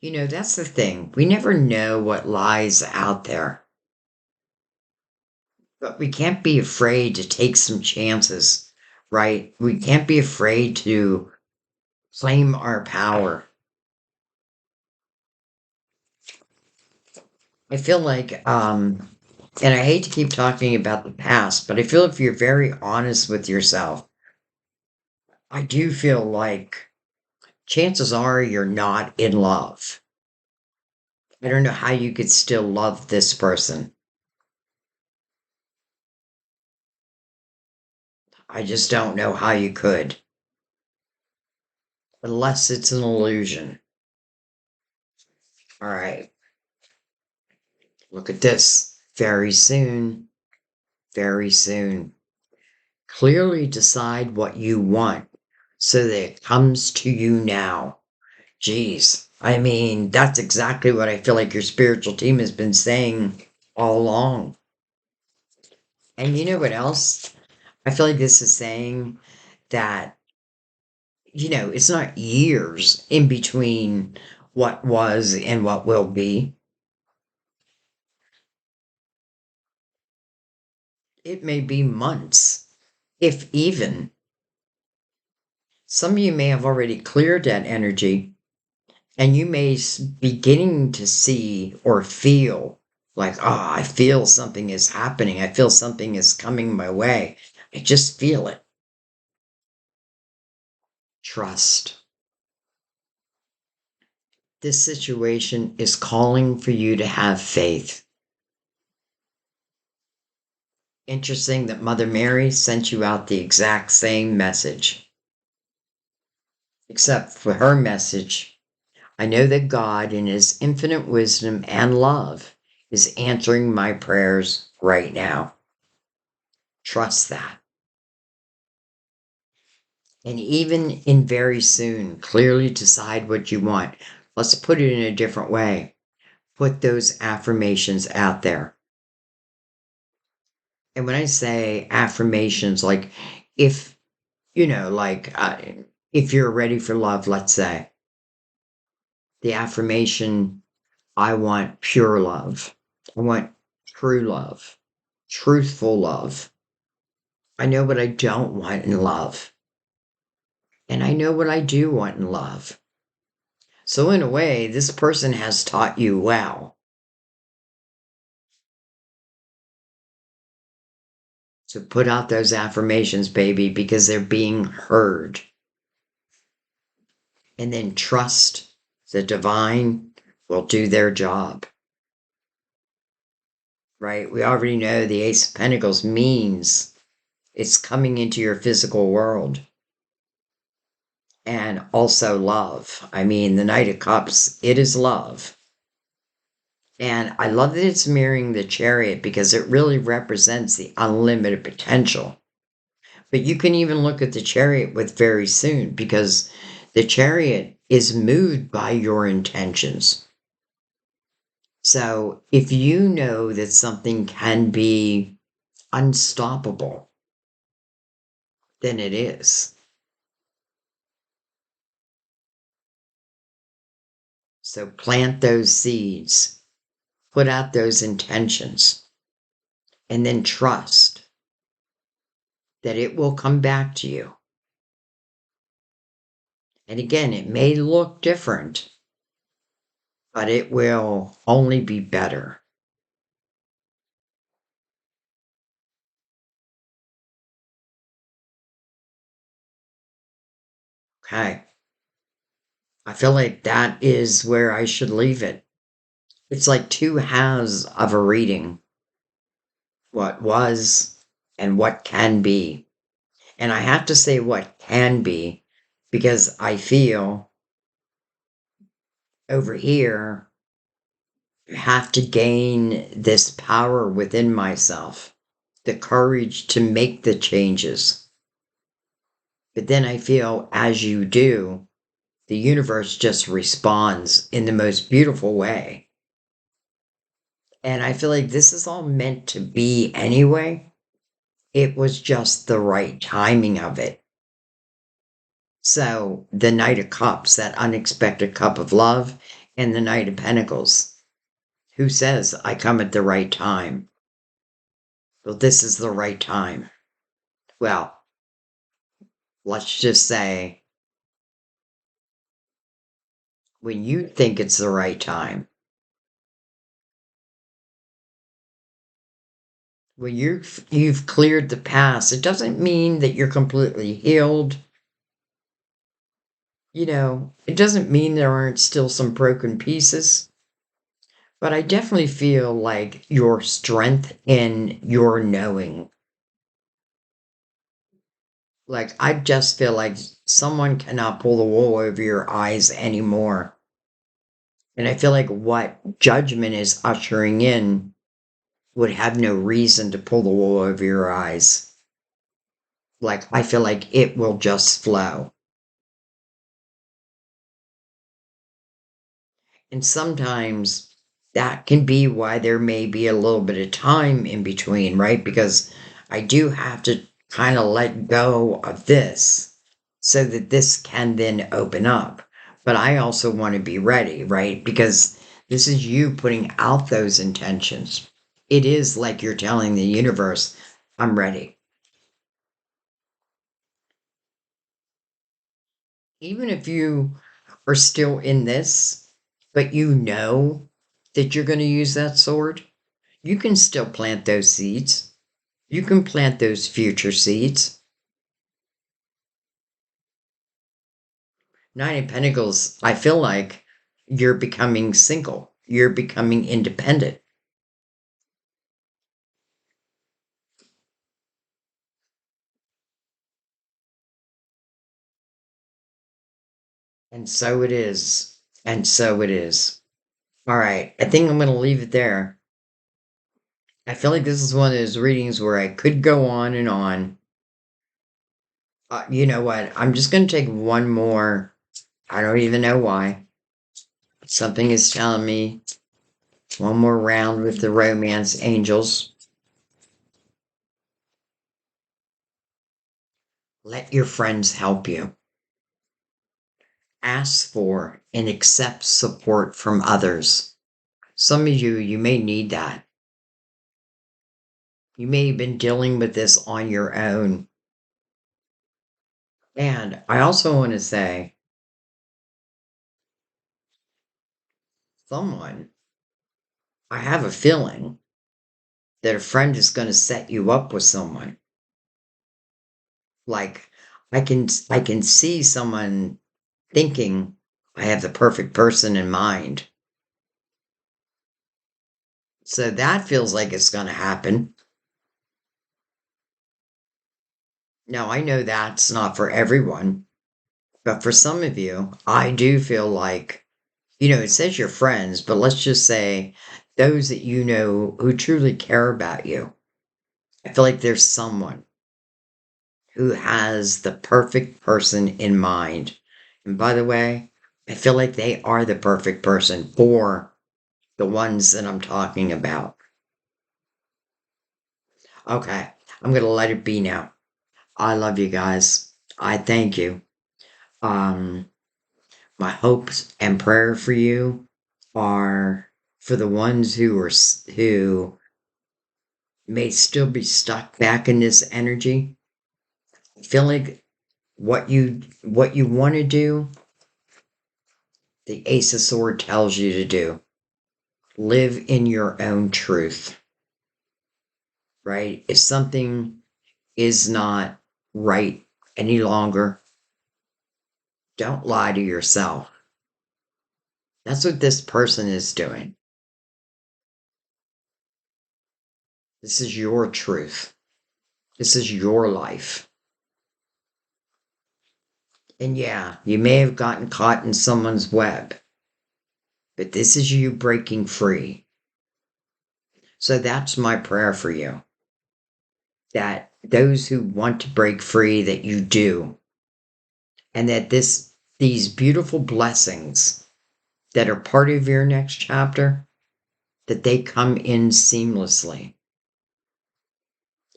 You know, that's the thing. We never know what lies out there, but we can't be afraid to take some chances, right? We can't be afraid to claim our power. I feel like, and I hate to keep talking about the past, but I feel if you're very honest with yourself, I do feel like chances are you're not in love. I don't know how you could still love this person. I just don't know how you could, unless it's an illusion. All right, look at this. Very soon, very soon. Clearly decide what you want so that it comes to you now. Geez, I mean, that's exactly what I feel like your spiritual team has been saying all along. And you know what else? I feel like this is saying that, it's not years in between what was and what will be. It may be months, if even. Some of you may have already cleared that energy, and you may beginning to see or feel like, oh, I feel something is happening. I feel something is coming my way. I just feel it. Trust. This situation is calling for you to have faith. Interesting that Mother Mary sent you out the exact same message. Except for her message, I know that God, in His infinite wisdom and love, is answering my prayers right now. Trust that. And even in very soon, clearly decide what you want. Let's put it in a different way. Put those affirmations out there. And when I say affirmations, like if, if you're ready for love, let's say, the affirmation, I want pure love. I want true love, truthful love. I know what I don't want in love. And I know what I do want in love. So, in a way, this person has taught you well. So, put out those affirmations, baby, because they're being heard. And then trust the divine will do their job. Right? We already know the Ace of Pentacles means it's coming into your physical world. And also love. I mean, the Knight of Cups, it is love. And I love that it's mirroring the Chariot because it really represents the unlimited potential. But you can even look at the Chariot with very soon because the Chariot is moved by your intentions. So if you know that something can be unstoppable, then it is. So plant those seeds, put out those intentions, and then trust that it will come back to you. And again, it may look different, but it will only be better. Okay. I feel like that is where I should leave it. It's like two halves of a reading, what was and what can be. And I have to say what can be because I feel over here, I have to gain this power within myself, the courage to make the changes. But then I feel as you do, the universe just responds in the most beautiful way. And I feel like this is all meant to be anyway. It was just the right timing of it. So the Knight of Cups, that unexpected cup of love, and the Knight of Pentacles. Who says I come at the right time? Well, this is the right time. Well, let's just say when you think it's the right time, when you've cleared the past, it doesn't mean that you're completely healed. You know, it doesn't mean there aren't still some broken pieces, but I definitely feel like your strength in your knowing. Like, I just feel like someone cannot pull the wool over your eyes anymore. And I feel like what judgment is ushering in would have no reason to pull the wool over your eyes. Like, I feel like it will just flow. And sometimes that can be why there may be a little bit of time in between, right? Because I do have to kind of let go of this so that this can then open up. But I also want to be ready, right? Because this is you putting out those intentions. It is like you're telling the universe, I'm ready. Even if you are still in this, but you know that you're going to use that sword, you can still plant those seeds. You can plant those future seeds. Nine of Pentacles, I feel like you're becoming single. You're becoming independent. And so it is. And so it is. All right. I think I'm going to leave it there. I feel like this is one of those readings where I could go on and on. You know what? I'm just going to take one more. I don't even know why. Something is telling me one more round with the romance angels. Let your friends help you. Ask for and accept support from others. Some of you may need that. You may have been dealing with this on your own. And I also want to say, I have a feeling that a friend is going to set you up with someone. Like, I can see someone thinking, I have the perfect person in mind. So that feels like it's going to happen. Now, I know that's not for everyone, but for some of you, I do feel like, it says your friends, but let's just say those that you know who truly care about you. I feel like there's someone who has the perfect person in mind. And by the way, I feel like they are the perfect person for the ones that I'm talking about. Okay, I'm going to let it be now. I love you guys. I thank you. Um, my hopes and prayer for you are for the ones who may still be stuck back in this energy. I feel like what you want to do, the Ace of Swords tells you to do. Live in your own truth, right? If something is not right any longer, don't lie to yourself. That's what this person is doing. This is your truth. This is your life. And yeah, you may have gotten caught in someone's web, but this is you breaking free. So that's my prayer for you. That those who want to break free, that you do. and that these beautiful blessings that are part of your next chapter, that they come in seamlessly,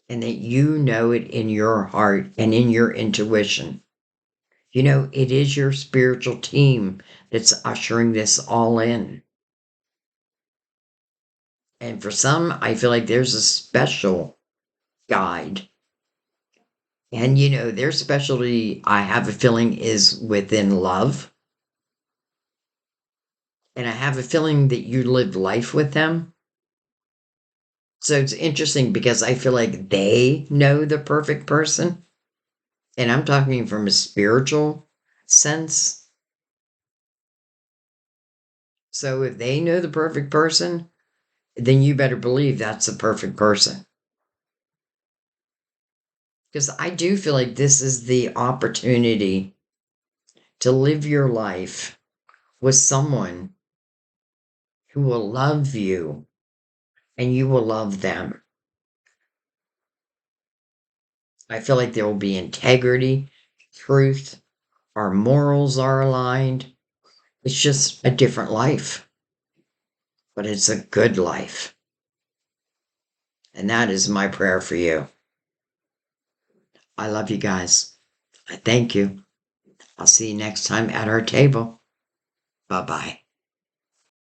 and that you know it in your heart and in your intuition. You know, it is your spiritual team that's ushering this all in. And for some, I feel like there's a special guide. And, you know, their specialty, I have a feeling, is within love. And I have a feeling that you live life with them. So it's interesting because I feel like they know the perfect person. And I'm talking from a spiritual sense. So if they know the perfect person, then you better believe that's the perfect person. Because I do feel like this is the opportunity to live your life with someone who will love you and you will love them. I feel like there will be integrity, truth, our morals are aligned. It's just a different life, but it's a good life. And that is my prayer for you. I love you guys. I thank you. I'll see you next time at our table. Bye bye.